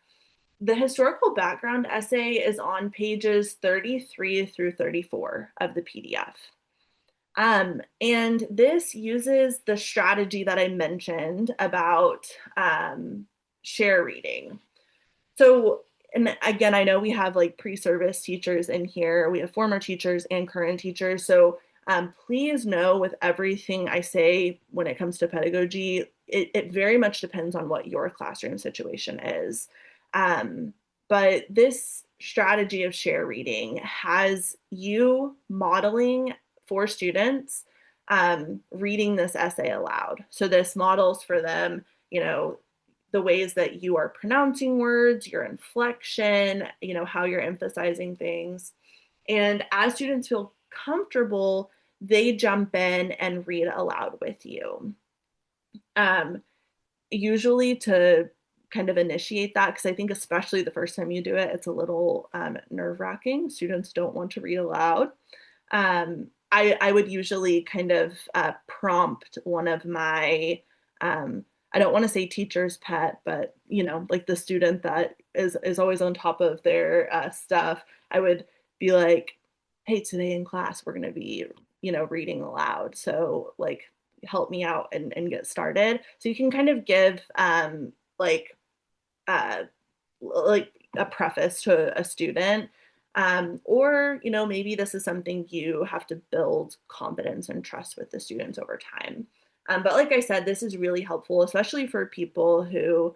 The historical background essay is on pages 33 through 34 of the PDF. And this uses the strategy that I mentioned about share reading. So, and again, I know we have like pre-service teachers in here. We have former teachers and current teachers. So please know with everything I say when it comes to pedagogy, it very much depends on what your classroom situation is. But this strategy of share reading has you modeling for students reading this essay aloud. So this models for them, the ways that you are pronouncing words, your inflection, how you're emphasizing things. And as students feel comfortable, they jump in and read aloud with you. Usually to kind of initiate that, because I think especially the first time you do it, it's a little nerve-wracking. Students don't want to read aloud. I would usually kind of prompt one of my I don't want to say teacher's pet, but like the student that is always on top of their stuff. I would be like, hey, today in class we're going to be reading aloud, so like help me out and get started. So you can kind of give like a preface to a student, or maybe this is something you have to build confidence and trust with the students over time. But like I said, this is really helpful, especially for people who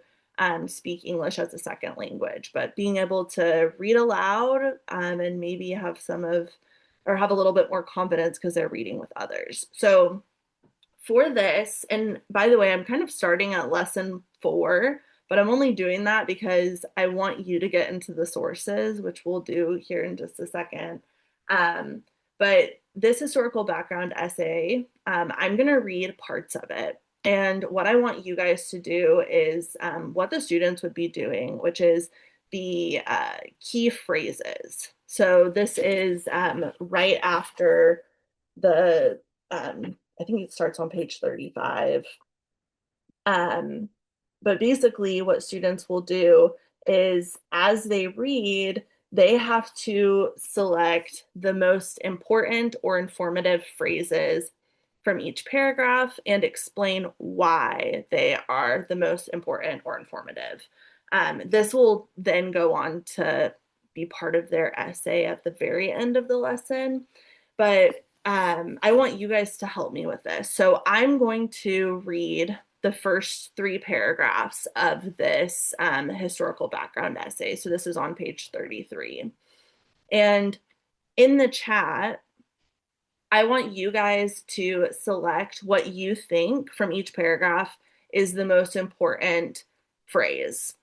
speak English as a second language. But being able to read aloud and maybe have have a little bit more confidence because they're reading with others. So for this, and by the way, I'm kind of starting at lesson 4, but I'm only doing that because I want you to get into the sources, which we'll do here in just a second. But this historical background essay, I'm going to read parts of it. And what I want you guys to do is what the students would be doing, which is the key phrases. So this is right after the, I think it starts on page 35. But basically what students will do is as they read, they have to select the most important or informative phrases from each paragraph and explain why they are the most important or informative. This will then go on to be part of their essay at the very end of the lesson. But I want you guys to help me with this. So I'm going to read the first 3 paragraphs of this historical background essay. So this is on page 33. And in the chat, I want you guys to select what you think from each paragraph is the most important phrase.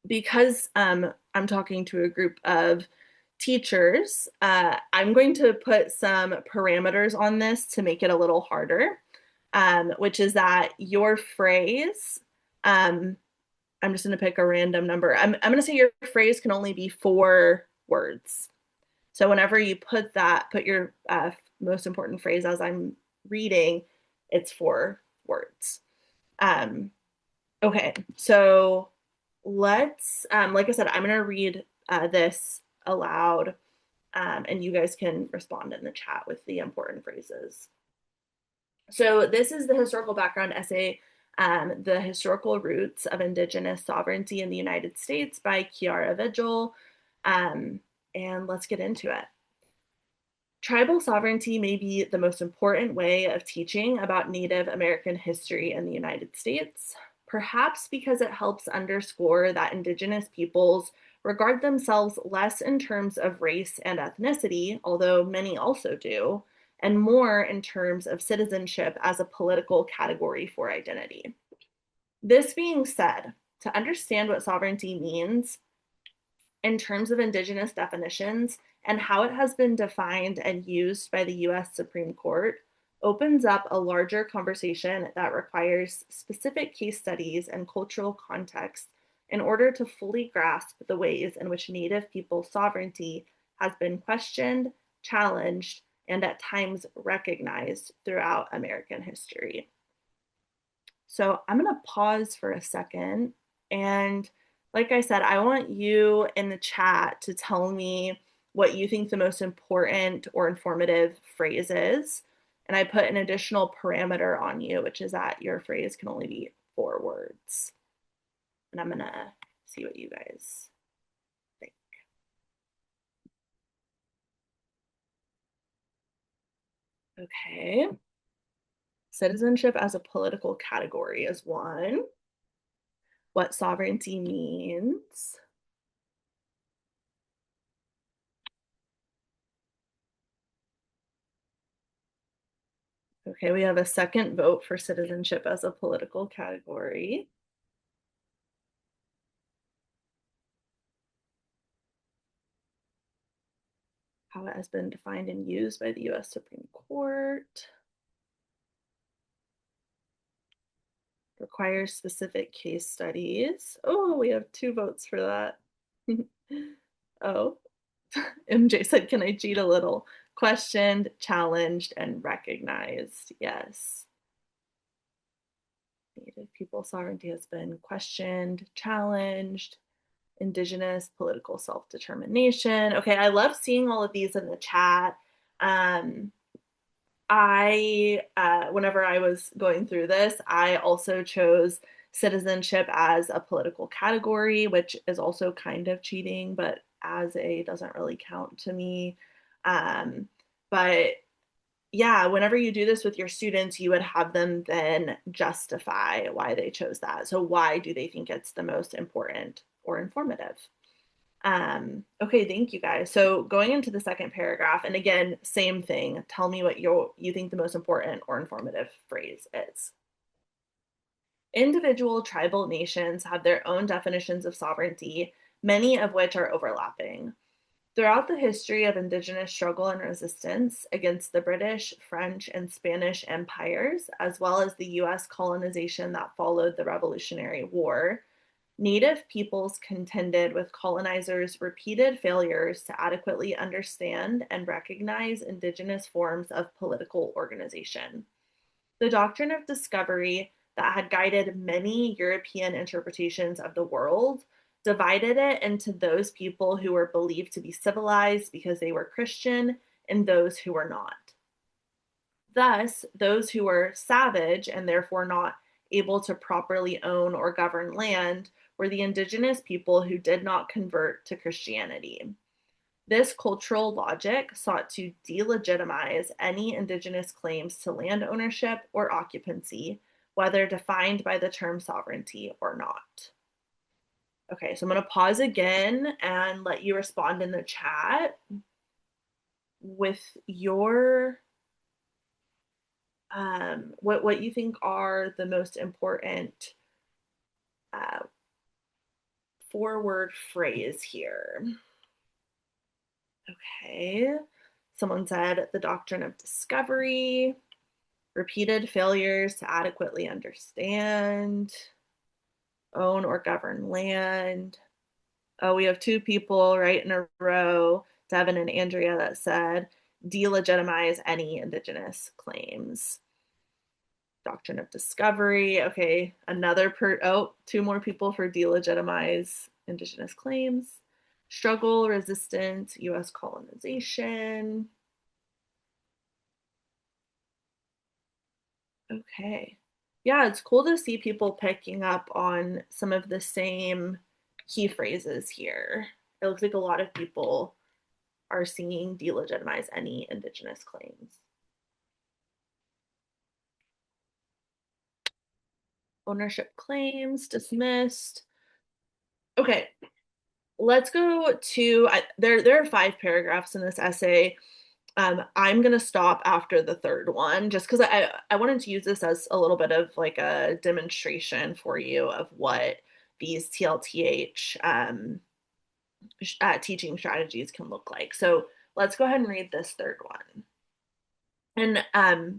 Because I'm talking to a group of teachers, I'm going to put some parameters on this to make it a little harder, which is that your phrase, I'm just going to pick a random number. I'm going to say your phrase can only be 4 words. So whenever you put your most important phrase as I'm reading, it's 4 words. Okay, so let's, like I said, I'm going to read this aloud, and you guys can respond in the chat with the important phrases. So this is the historical background essay, The Historical Roots of Indigenous Sovereignty in the United States by Kiara Vigil, and let's get into it. Tribal sovereignty may be the most important way of teaching about Native American history in the United States. perhaps because it helps underscore that Indigenous peoples regard themselves less in terms of race and ethnicity, although many also do, and more in terms of citizenship as a political category for identity. This being said, to understand what sovereignty means in terms of Indigenous definitions and how it has been defined and used by the US Supreme Court opens up a larger conversation that requires specific case studies and cultural context in order to fully grasp the ways in which Native people sovereignty has been questioned, challenged, and at times recognized throughout American history. So I'm going to pause for a second. And like I said, I want you in the chat to tell me what you think the most important or informative phrase is. And I put an additional parameter on you, which is that your phrase can only be 4 words. And I'm going to see what you guys think. Okay. Citizenship as a political category is one. What sovereignty means. Okay, we have a second vote for citizenship as a political category. How it has been defined and used by the US Supreme Court. Requires specific case studies. Oh, we have 2 votes for that. Oh, MJ said, can I cheat a little? Questioned, challenged, and recognized. Yes. Native people sovereignty has been questioned, challenged, Indigenous political self-determination. Okay, I love seeing all of these in the chat. Whenever I was going through this, I also chose citizenship as a political category, which is also kind of cheating, but as a doesn't really count to me. But yeah, whenever you do this with your students, you would have them then justify why they chose that. So why do they think it's the most important or informative? Okay, thank you guys. So going into the second paragraph, and again, same thing. Tell me what you think the most important or informative phrase is. Individual tribal nations have their own definitions of sovereignty, many of which are overlapping. Throughout the history of Indigenous struggle and resistance against the British, French, and Spanish empires, as well as the US colonization that followed the Revolutionary War, Native peoples contended with colonizers' repeated failures to adequately understand and recognize Indigenous forms of political organization. The doctrine of discovery that had guided many European interpretations of the world divided it into those people who were believed to be civilized because they were Christian and those who were not. Thus, those who were savage and therefore not able to properly own or govern land were the Indigenous people who did not convert to Christianity. This cultural logic sought to delegitimize any Indigenous claims to land ownership or occupancy, whether defined by the term sovereignty or not. Okay, so I'm going to pause again and let you respond in the chat with your what you think are the most important 4-word phrase here. Okay, someone said the doctrine of discovery, repeated failures to adequately understand, own or govern land. Oh, we have 2 people right in a row, Devin and Andrea, that said delegitimize any Indigenous claims. Doctrine of discovery. Okay, 2 more people for delegitimize Indigenous claims. Struggle, resistance, US colonization. Okay. Yeah, it's cool to see people picking up on some of the same key phrases here. It looks like a lot of people are seeing delegitimize any Indigenous claims. Ownership claims, dismissed. Okay, let's go to, there are 5 paragraphs in this essay. I'm going to stop after the third one just because I wanted to use this as a little bit of like a demonstration for you of what these TLTH teaching strategies can look like. So let's go ahead and read this third one. And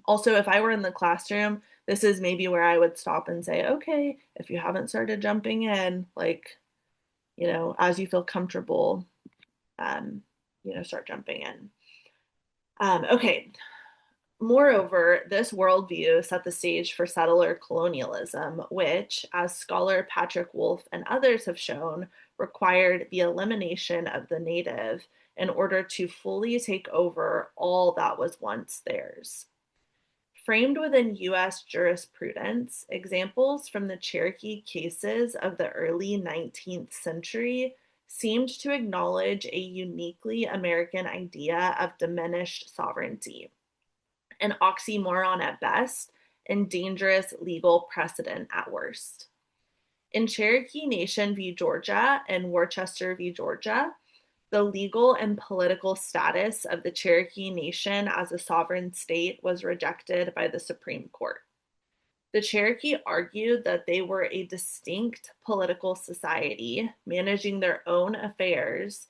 also, if I were in the classroom, this is maybe where I would stop and say, okay, if you haven't started jumping in, like, as you feel comfortable, start jumping in. Okay. Moreover, this worldview set the stage for settler colonialism, which, as scholar Patrick Wolfe and others have shown, required the elimination of the native in order to fully take over all that was once theirs. Framed within U.S. jurisprudence, examples from the Cherokee cases of the early 19th century seemed to acknowledge a uniquely American idea of diminished sovereignty, an oxymoron at best, and dangerous legal precedent at worst. In Cherokee Nation v. Georgia and Worcester v. Georgia, the legal and political status of the Cherokee Nation as a sovereign state was rejected by the Supreme Court. The Cherokee argued that they were a distinct political society managing their own affairs,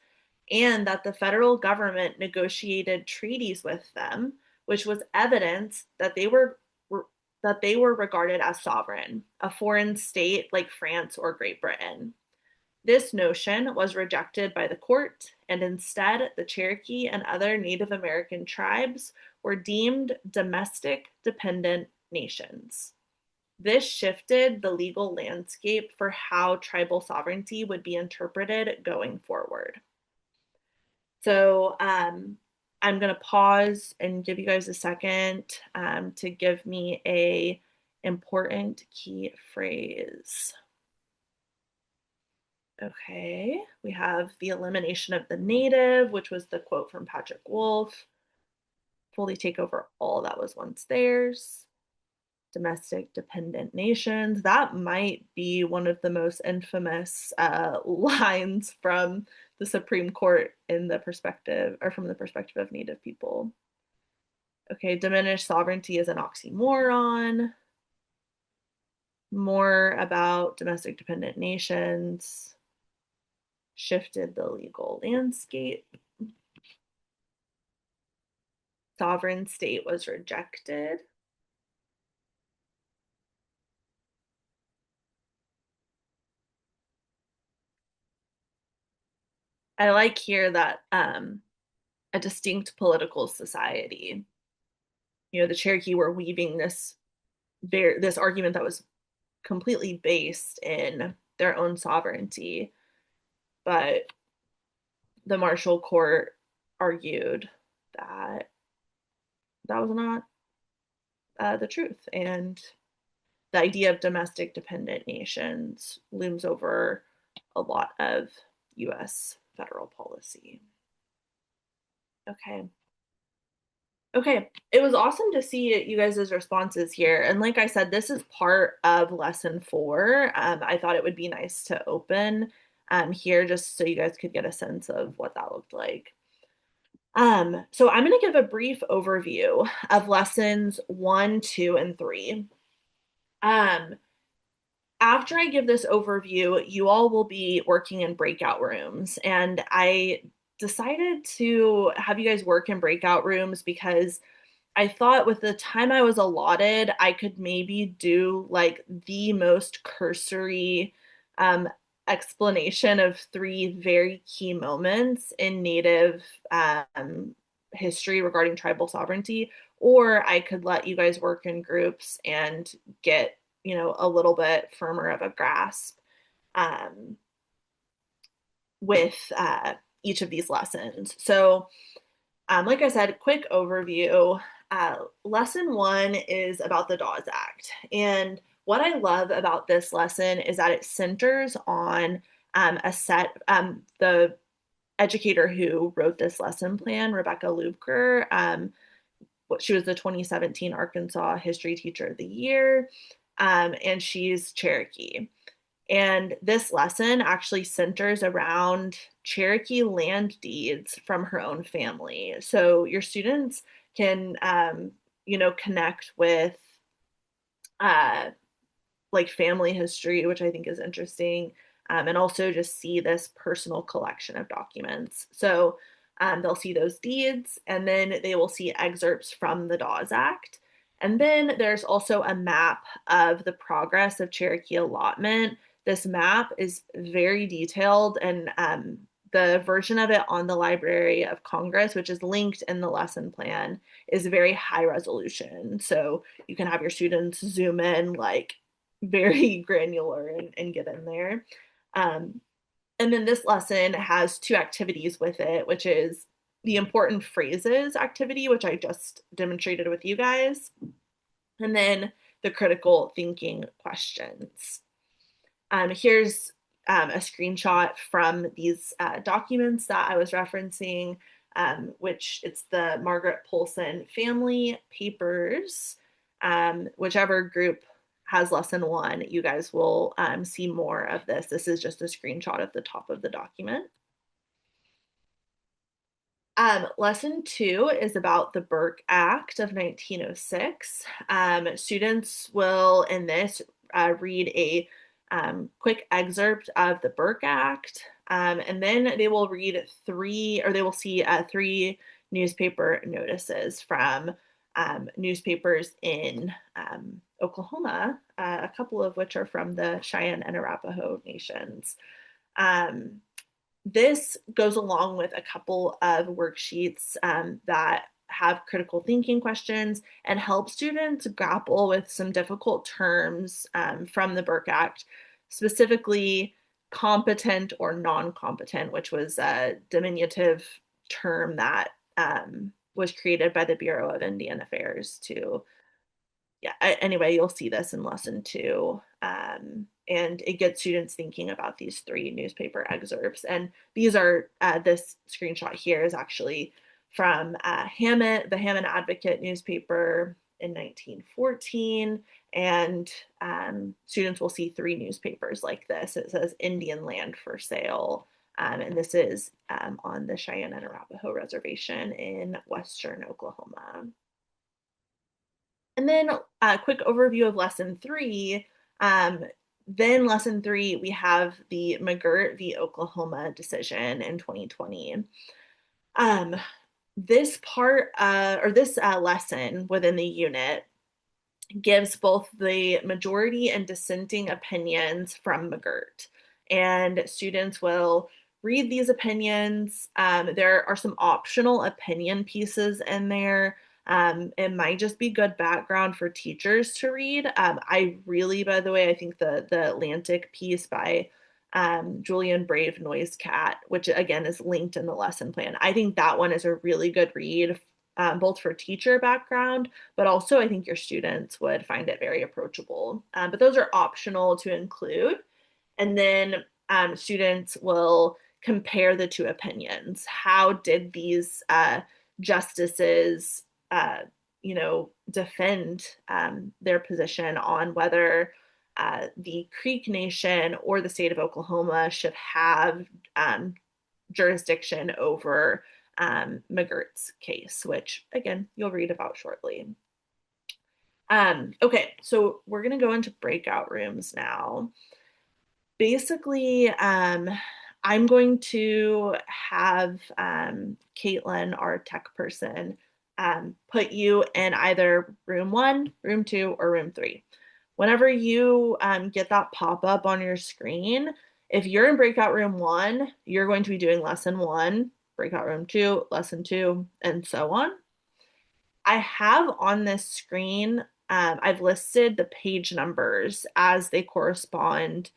and that the federal government negotiated treaties with them, which was evidence that they were regarded as sovereign, a foreign state like France or Great Britain. This notion was rejected by the court, and instead the Cherokee and other Native American tribes were deemed domestic dependent nations. This shifted the legal landscape for how tribal sovereignty would be interpreted going forward. So I'm going to pause and give you guys a second to give me a important key phrase. Okay, we have the elimination of the native, which was the quote from Patrick Wolfe. Fully take over all that was once theirs. Domestic dependent nations. That might be one of the most infamous lines from the Supreme Court from the perspective of Native people. Okay, diminished sovereignty is an oxymoron. More about domestic dependent nations. Shifted the legal landscape. Sovereign state was rejected. I like here that a distinct political society. The Cherokee were weaving this argument that was completely based in their own sovereignty, but the Marshall Court argued that that was not the truth, and the idea of domestic dependent nations looms over a lot of U.S. federal policy. Okay, it was awesome to see you guys' responses here. And like I said, this is part of lesson 4. I thought it would be nice to open here just so you guys could get a sense of what that looked like. So I'm going to give a brief overview of lessons 1, 2, and 3. After I give this overview, you all will be working in breakout rooms, and I decided to have you guys work in breakout rooms because I thought with the time I was allotted, I could maybe do like the most cursory explanation of 3 very key moments in Native history regarding tribal sovereignty, or I could let you guys work in groups and get a little bit firmer of a grasp with each of these lessons. So like I said, quick overview. Lesson 1 is about the Dawes Act. And what I love about this lesson is that it centers on the educator who wrote this lesson plan, Rebecca Lubker. She was the 2017 Arkansas History Teacher of the Year. and she's Cherokee. And this lesson actually centers around Cherokee land deeds from her own family. So your students can, connect with uh, like family history, which I think is interesting, and also just see this personal collection of documents. So they'll see those deeds, and then they will see excerpts from the Dawes Act. And then there's also a map of the progress of Cherokee allotment. This map is very detailed, and the version of it on the Library of Congress, which is linked in the lesson plan, is very high resolution. So you can have your students zoom in like very granular and get in there. Um, and then this lesson has two activities with it, which is the important phrases activity, which I just demonstrated with you guys, and then the critical thinking questions. Here's a screenshot from these documents that I was referencing, which it's the Margaret Polson family papers. Whichever group has lesson one, you guys will see more of this. This is just a screenshot of the top of the document. Lesson two is about the Burke Act of 1906. Students will, in this, read a quick excerpt of the Burke Act, and then they will read they will see three newspaper notices from newspapers in Oklahoma, a couple of which are from the Cheyenne and Arapaho nations. This goes along with a couple of worksheets that have critical thinking questions and help students grapple with some difficult terms from the Burke Act, specifically competent or non-competent, which was a diminutive term that was created by the Bureau of Indian Affairs to anyway, you'll see this in lesson two. And it gets students thinking about these three newspaper excerpts. And these are, this screenshot here is actually from Hammett, the Hammond Advocate newspaper in 1914. And students will see three newspapers like this. It says Indian land for sale. And this is on the Cheyenne and Arapaho Reservation in Western Oklahoma. And then a quick overview of lesson three. Then lesson three, we have the McGirt v. Oklahoma decision in 2020. This part or this lesson within the unit gives both the majority and dissenting opinions from McGirt. And students will read these opinions. There are some optional opinion pieces in there. It might just be good background for teachers to read. I really, by the way, I think the Atlantic piece by Julian Brave Noisecat, which again is linked in the lesson plan. I think that one is a really good read, both for teacher background, but also I think your students would find it very approachable. But those are optional to include. And then students will compare the two opinions. How did these justices defend their position on whether the Creek Nation or the state of Oklahoma should have jurisdiction over McGirt's case, which again, you'll read about shortly. Okay, so we're gonna go into breakout rooms now. Basically, I'm going to have Caitlin, our tech person, put you in either room 1, room 2, or room 3. Whenever you get that pop-up on your screen, if you're in breakout room 1, you're going to be doing lesson 1, breakout room 2, lesson 2, and so on. I have on this screen, I've listed the page numbers as they correspond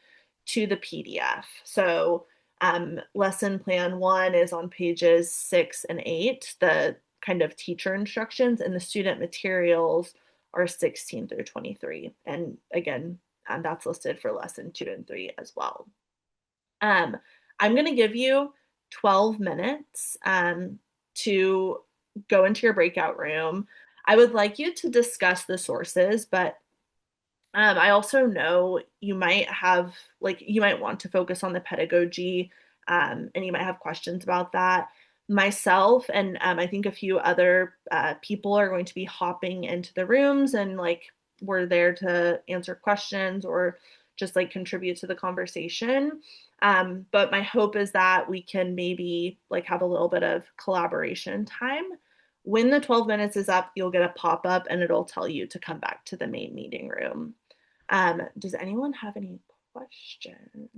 to the PDF. So lesson plan 1 is on pages 6 and 8, the kind of teacher instructions, and the student materials are 16 through 23. And again, that's listed for lesson 2 and 3 as well. I'm going to give you 12 minutes to go into your breakout room. I would like you to discuss the sources, but I also know you might have, like, you might want to focus on the pedagogy, and you might have questions about that. Myself and I think a few other people are going to be hopping into the rooms, and like we're there to answer questions or just like contribute to the conversation. But my hope is that we can maybe like have a little bit of collaboration time. When the 12 minutes is up, you'll get a pop-up and it'll tell you to come back to the main meeting room. Does anyone have any questions?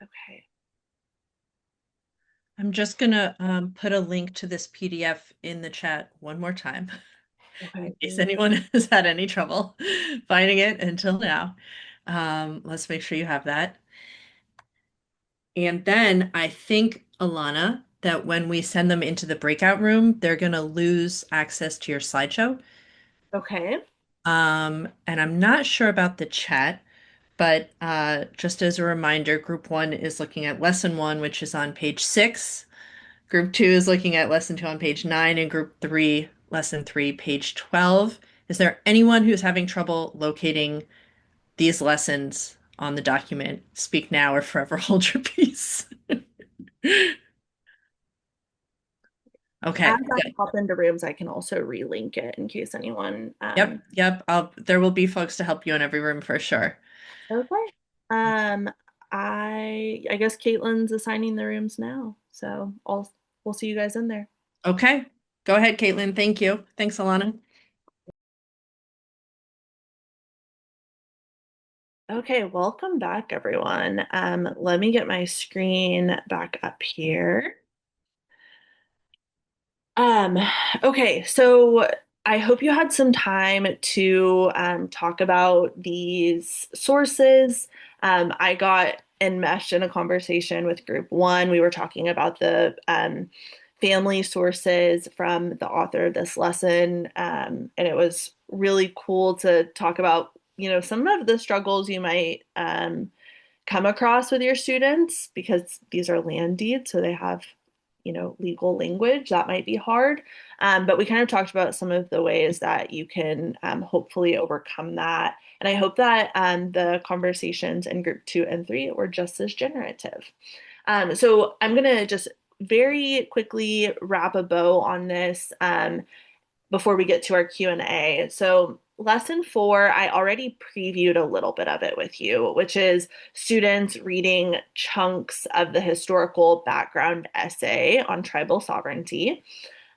Okay. I'm just gonna put a link to this PDF in the chat one more time in Okay. case anyone has had any trouble finding it until now. Let's make sure you have that. And then I think, Alana, that when we send them into the breakout room, they're gonna lose access to your slideshow. Okay. And I'm not sure about the chat, but just as a reminder, group one is looking at lesson one, which is on page 6. Group two is looking at lesson 2 on page 9, and group three, lesson 3, page 12. Is there anyone who's having trouble locating these lessons on the document? Speak now or forever hold your peace. As Okay, I good. hop into rooms, I can also relink it in case anyone Yep. There will be folks to help you in every room for sure. okay. Um I guess Caitlin's assigning the rooms now. So we'll see you guys in there. Okay, go ahead, Caitlin. Thank you. Thanks, Alana. Okay, welcome back, everyone. Let me get my screen back up here. Um, okay, so I hope you had some time to talk about these sources. I got enmeshed in a conversation with group one. We were talking about the family sources from the author of this lesson, and it was really cool to talk about, some of the struggles you might come across with your students because these are land deeds, so they have, legal language that might be hard. But we kind of talked about some of the ways that you can hopefully overcome that. And I hope that the conversations in group 2 and 3 were just as generative. So I'm going to just very quickly wrap a bow on this. Before we get to our Q&A. So lesson 4, I already previewed a little bit of it with you, which is students reading chunks of the historical background essay on tribal sovereignty.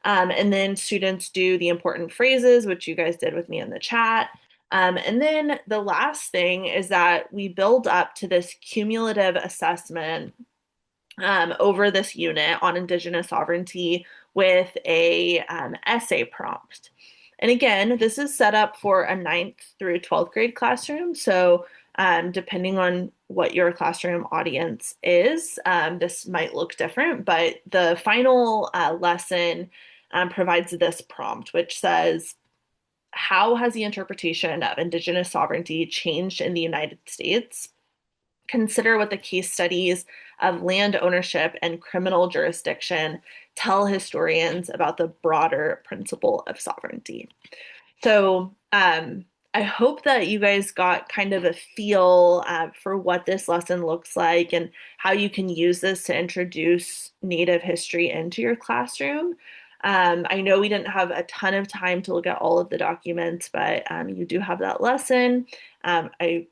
And then students do the important phrases, which you guys did with me in the chat. And then the last thing is that we build up to this cumulative assessment over this unit on Indigenous sovereignty with a essay prompt. And again, this is set up for a 9th through 12th grade classroom. So depending on what your classroom audience is, this might look different, but the final lesson provides this prompt, which says, how has the interpretation of Indigenous sovereignty changed in the United States? Consider what the case studies of land ownership and criminal jurisdiction tell historians about the broader principle of sovereignty. So I hope that you guys got kind of a feel for what this lesson looks like and how you can use this to introduce Native history into your classroom. I know we didn't have a ton of time to look at all of the documents, but you do have that lesson. I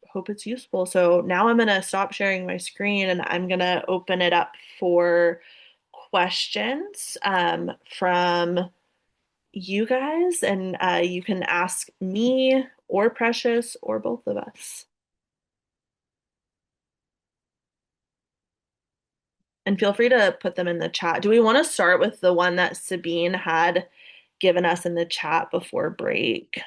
hope it's useful. So now I'm going to stop sharing my screen and I'm going to open it up for questions from you guys. And you can ask me or Precious or both of us. And feel free to put them in the chat. Do we want to start with the one that Sabine had given us in the chat before break?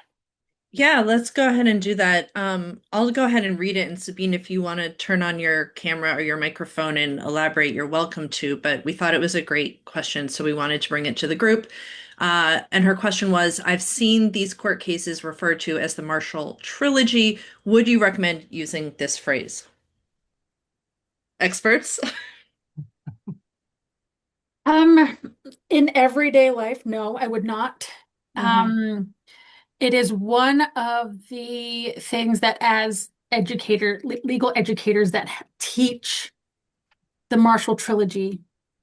Yeah, let's go ahead and do that. I'll go ahead and read it. And Sabine, if you want to turn on your camera or your microphone and elaborate, you're welcome to. But we thought it was a great question, so we wanted to bring it to the group. And her question was, I've seen these court cases referred to as the Marshall Trilogy. Would you recommend using this phrase? Experts? In everyday life, no, I would not. Mhm. It is one of the things that as legal educators that teach the Marshall Trilogy,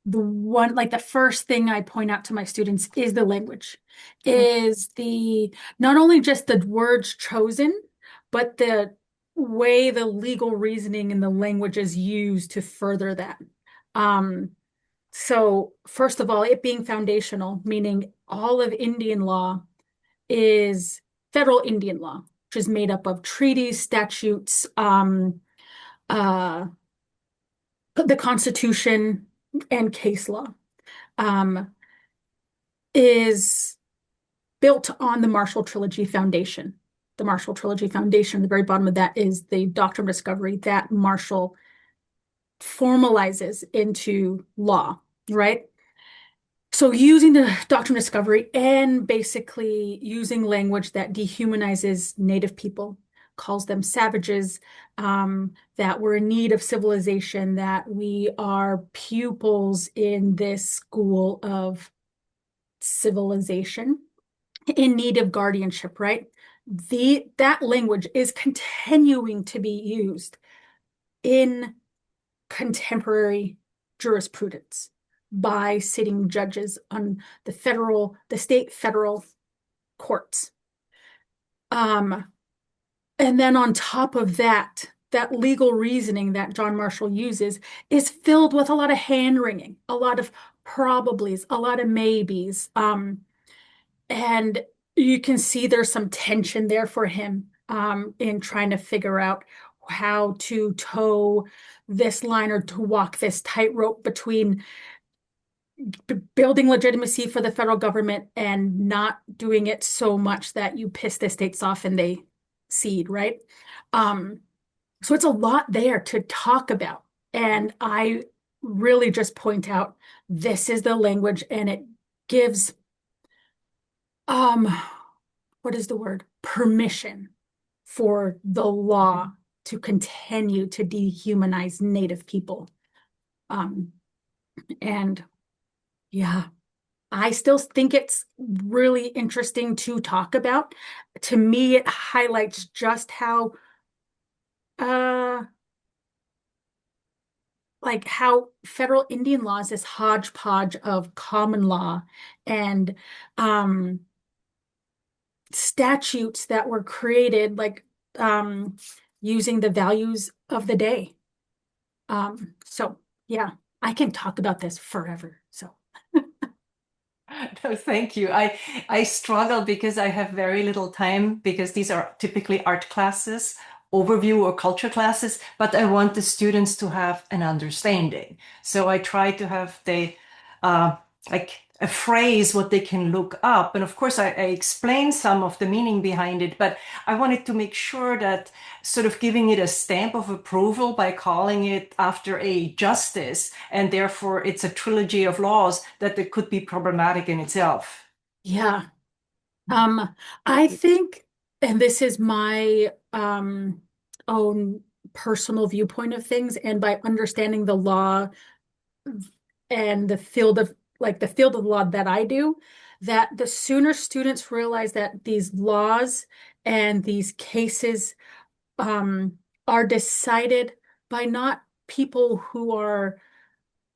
the first thing I point out to my students is the language, is not only just the words chosen, but the way the legal reasoning and the language is used to further that. So first of all, it being foundational, meaning all of Indian law is federal Indian law, which is made up of treaties, statutes, the Constitution, and case law, is built on the Marshall Trilogy Foundation. The Marshall Trilogy Foundation, at the very bottom of that is the doctrine of discovery that Marshall formalizes into law, right? So using the doctrine of discovery and basically using language that dehumanizes Native people, calls them savages, that we're in need of civilization, that we are pupils in this school of civilization, in need of guardianship, right? That language is continuing to be used in contemporary jurisprudence by sitting judges on the state federal courts. And then on top of that, that legal reasoning that John Marshall uses is filled with a lot of hand wringing, a lot of probablys, a lot of maybes. And you can see there's some tension there for him in trying to figure out how to toe this line or to walk this tightrope between building legitimacy for the federal government and not doing it so much that you piss the states off and they cede, right? So it's a lot there to talk about. And I really just point out this is the language and it gives what is the word? Permission for the law to continue to dehumanize Native people. And yeah, I still think it's really interesting to talk about. To me, it highlights just how how federal Indian law is this hodgepodge of common law and statutes that were created using the values of the day. So yeah, I can talk about this forever. So No, thank you. I struggle because I have very little time because these are typically art classes, overview or culture classes, but I want the students to have an understanding. So I try to have like a phrase what they can look up. And of course, I explain some of the meaning behind it, but I wanted to make sure that sort of giving it a stamp of approval by calling it after a justice, and therefore it's a trilogy of laws, that it could be problematic in itself. yeah, I think, and this is my own personal viewpoint of things, and by understanding the law and the field of law that I do, that the sooner students realize that these laws and these cases are decided by not people who are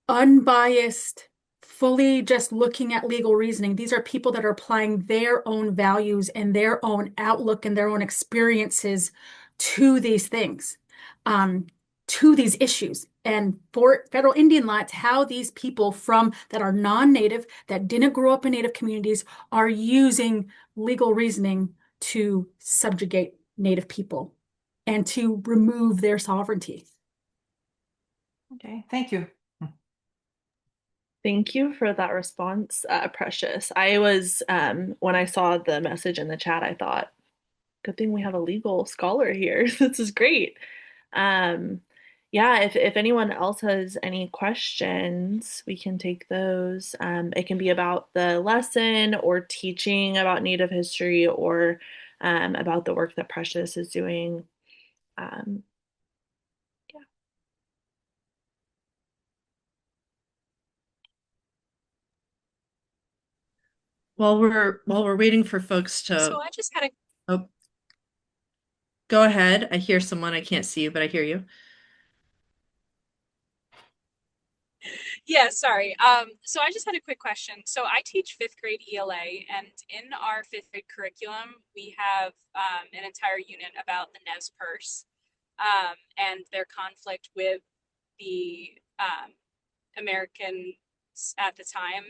unbiased, fully just looking at legal reasoning. These are people that are applying their own values and their own outlook and their own experiences to these things, to these issues. And for federal Indian law, it's how these people that are non-native, that didn't grow up in native communities, are using legal reasoning to subjugate native people and to remove their sovereignty. Okay, thank you. Thank you for that response, Precious. I was, when I saw the message in the chat, I thought, good thing we have a legal scholar here. This is great. Yeah, if anyone else has any questions, we can take those. It can be about the lesson or teaching about Native history or about the work that Precious is doing. Yeah. while we're waiting for folks So to I just had a oh, go ahead. I hear someone. I can't see you, but I hear you. yeah, sorry. So I just had a quick question. So I teach fifth grade ELA, and in our fifth grade curriculum, we have an entire unit about the Nez Perce and their conflict with the Americans at the time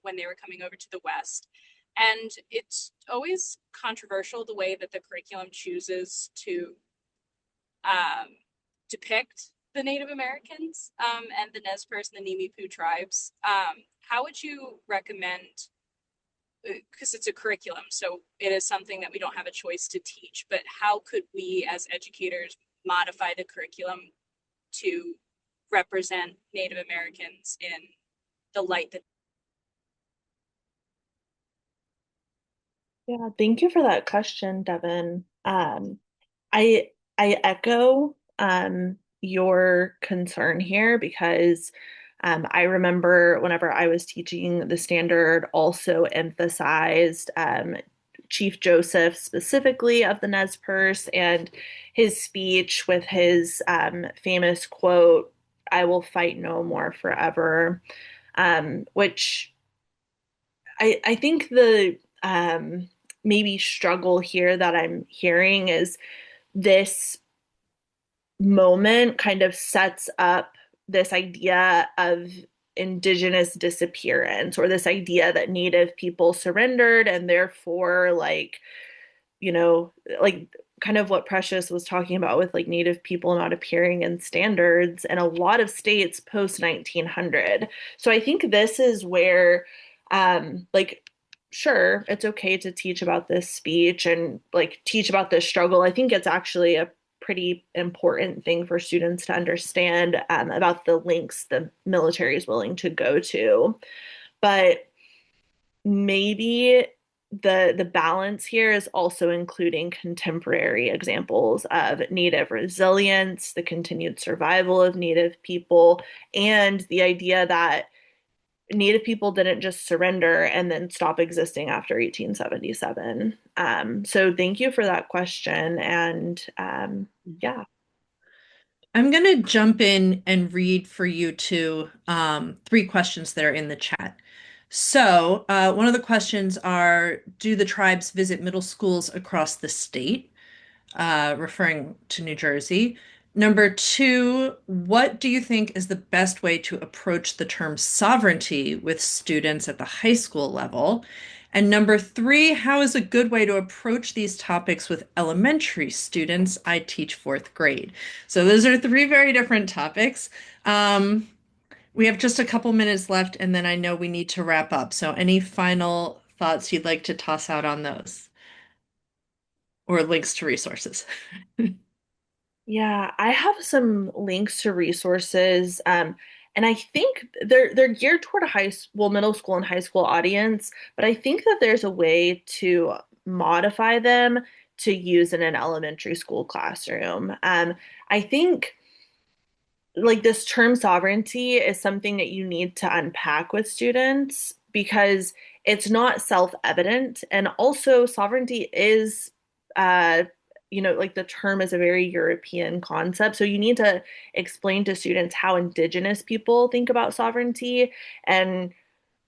when they were coming over to the West. And it's always controversial the way that the curriculum chooses to um, depict the Native Americans and the Nez Perce and the Nimi tribes. How would you recommend? Because it's a curriculum, so it is something that we don't have a choice to teach. But how could we, as educators, modify the curriculum to represent Native Americans in the light that? Yeah, thank you for that question, Devin. I I echo your concern here because I remember whenever I was teaching the standard also emphasized Chief Joseph specifically of the Nez Perce and his speech with his famous quote, "I will fight no more forever," which I think the maybe struggle here that I'm hearing is this moment kind of sets up this idea of indigenous disappearance or this idea that native people surrendered and therefore you know like kind of what Precious was talking about with like native people not appearing in standards in a lot of states post 1900. So I think this is where like sure it's okay to teach about this speech and like teach about this struggle. I think it's actually a pretty important thing for students to understand about the links the military is willing to go to. But maybe the balance here is also including contemporary examples of Native resilience, the continued survival of Native people, and the idea that Native people didn't just surrender and then stop existing after 1877. So thank you for that question. And yeah. I'm going to jump in and read for you two three questions that are in the chat. So, one of the questions are, do the tribes visit middle schools across the state? Referring to New Jersey. Number two, what do you think is the best way to approach the term sovereignty with students at the high school level? And number three, how is a good way to approach these topics with elementary students? I teach fourth grade. So those are three very different topics. We have just a couple minutes left, and then I know we need to wrap up. So any final thoughts you'd like to toss out on those or links to resources? Yeah, I have some links to resources. And I think they're geared toward a well, middle school and high school audience, but I think that there's a way to modify them to use in an elementary school classroom. I think like this term sovereignty is something that you need to unpack with students because it's not self-evident. And also, sovereignty is, uh, like the term is a very European concept. So you need to explain to students how Indigenous people think about sovereignty and,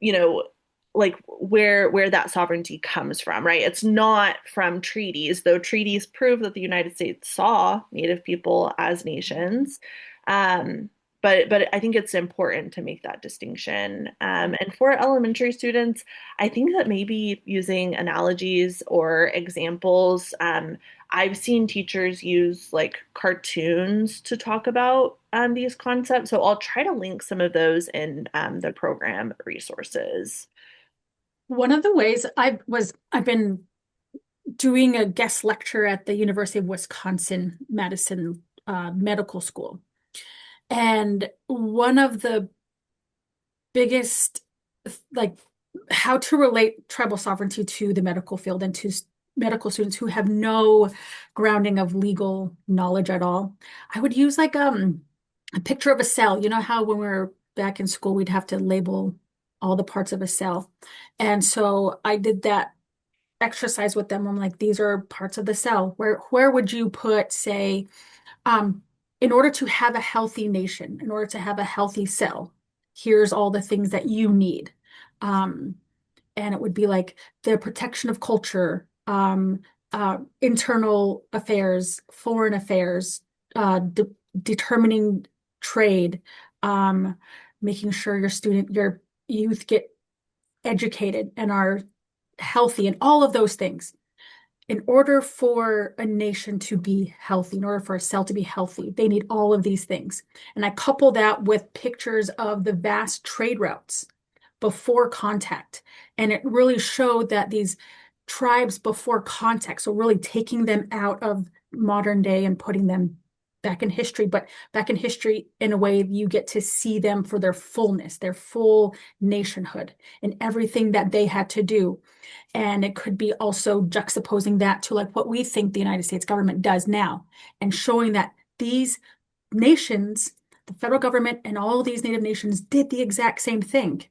you know, like where that sovereignty comes from, right? It's not from treaties, though treaties prove that the United States saw Native people as nations. Um, but I think it's important to make that distinction. And for elementary students, I think that maybe using analogies or examples, I've seen teachers use like cartoons to talk about these concepts. So I'll try to link some of those in the program resources. One of the ways I've been doing a guest lecture at the University of Wisconsin Madison Medical School. And one of the biggest, like, how to relate tribal sovereignty to the medical field and to medical students who have no grounding of legal knowledge at all. I would use like a picture of a cell. You know how when we were back in school, we'd have to label all the parts of a cell. And so I did that exercise with them. I'm like, these are parts of the cell. Where would you put, say, um, in order to have a healthy nation, in order to have a healthy cell, here's all the things that you need. Um, and it would be like the protection of culture, internal affairs, foreign affairs, determining trade, um, making sure your youth get educated and are healthy, and all of those things. In order for a nation to be healthy, in order for a cell to be healthy, they need all of these things. And I couple that with pictures of the vast trade routes before contact. And it really showed that these tribes before contact, so really taking them out of modern day and putting them back in history, but back in history in a way you get to see them for their fullness, their full nationhood, and everything that they had to do. And it could be also juxtaposing that to like what we think the United States government does now, and showing that these nations, the federal government and all these Native nations did the exact same thing.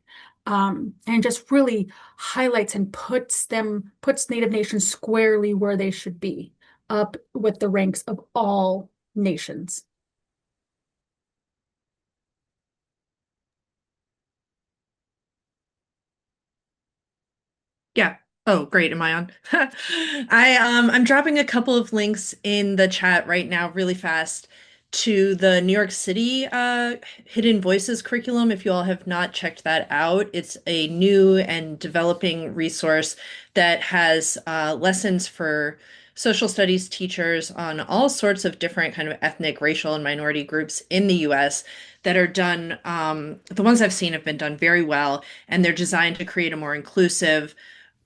And just really highlights and puts Native nations squarely where they should be, up with the ranks of all nations. Yeah. Oh, great. Am I on? I'm dropping a couple of links in the chat right now really fast to the New York City Hidden Voices curriculum if you all have not checked that out. It's a new and developing resource that has lessons for social studies teachers on all sorts of different kind of ethnic, racial, and minority groups in the US that are done. The ones I've seen have been done very well, and they're designed to create a more inclusive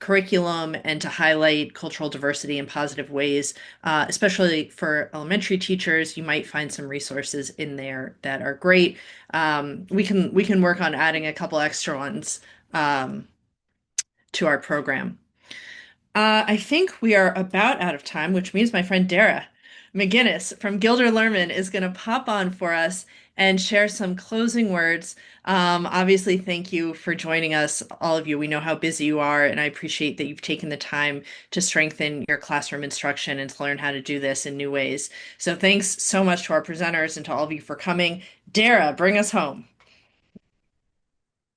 curriculum and to highlight cultural diversity in positive ways, especially for elementary teachers. You might find some resources in there that are great. We can work on adding a couple extra ones um, to our program. I think we are about out of time, which means my friend Dara McGinnis from Gilder Lehrman is going to pop on for us and share some closing words. Obviously, thank you for joining us, all of you. We know how busy you are, and I appreciate that you've taken the time to strengthen your classroom instruction and to learn how to do this in new ways. So thanks so much to our presenters and to all of you for coming. Dara, bring us home.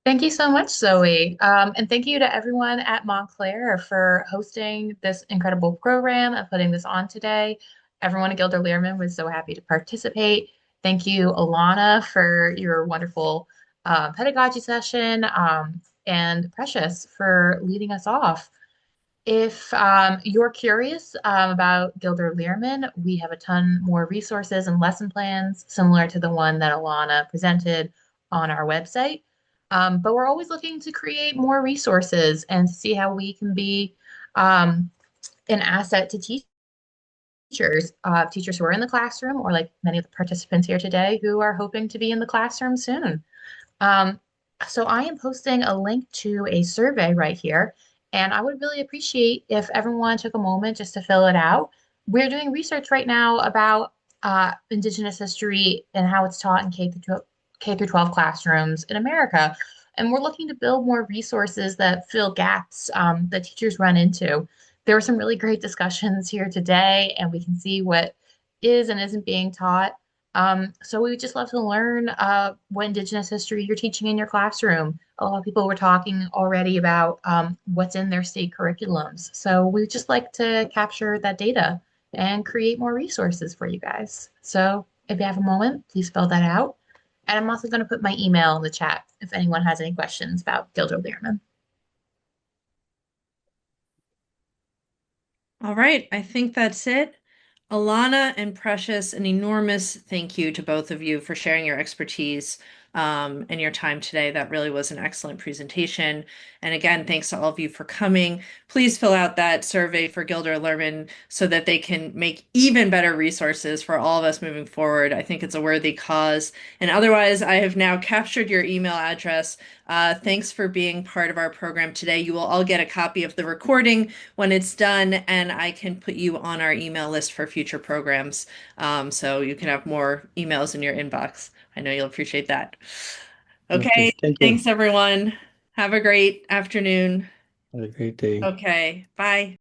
Thank you so much, Zoe. And thank you to everyone at Montclair for hosting this incredible program and putting this on today. Everyone at Gilder Lehrman was so happy to participate. Thank you, Alana, for your wonderful pedagogy session, and Precious for leading us off. If you're curious about Gilder Lehrman, we have a ton more resources and lesson plans similar to the one that Alana presented on our website. But we're always looking to create more resources and to see how we can be an asset to teachers, teachers who are in the classroom, or like many of the participants here today who are hoping to be in the classroom soon. Um, so I am posting a link to a survey right here, and I would really appreciate if everyone took a moment just to fill it out. We're doing research right now about Indigenous history and how it's taught in K through 12 classrooms in America. And we're looking to build more resources that fill gaps that teachers run into. There were some really great discussions here today, and we can see what is and isn't being taught. So we would just love to learn what Indigenous history you're teaching in your classroom. A lot of people were talking already about what's in their state curriculums. So we would just like to capture that data and create more resources for you guys. So if you have a moment, please fill that out. And I'm also going to put my email in the chat if anyone has any questions about Gilder Lehrman. All right, I think that's it. Alana and Precious, an enormous thank you to both of you for sharing your expertise and your time today. That really was an excellent presentation. And again, thanks to all of you for coming. Please fill out that survey for Gilder Lehrman so that they can make even better resources for all of us moving forward. I think it's a worthy cause. And otherwise, I have now captured your email address. Thanks for being part of our program today. You will all get a copy of the recording when it's done, and I can put you on our email list for future programs, so you can have more emails in your inbox. I know you'll appreciate that. Okay, Okay, thank you. thanks everyone. Have a great afternoon. Have a great day. Okay, bye.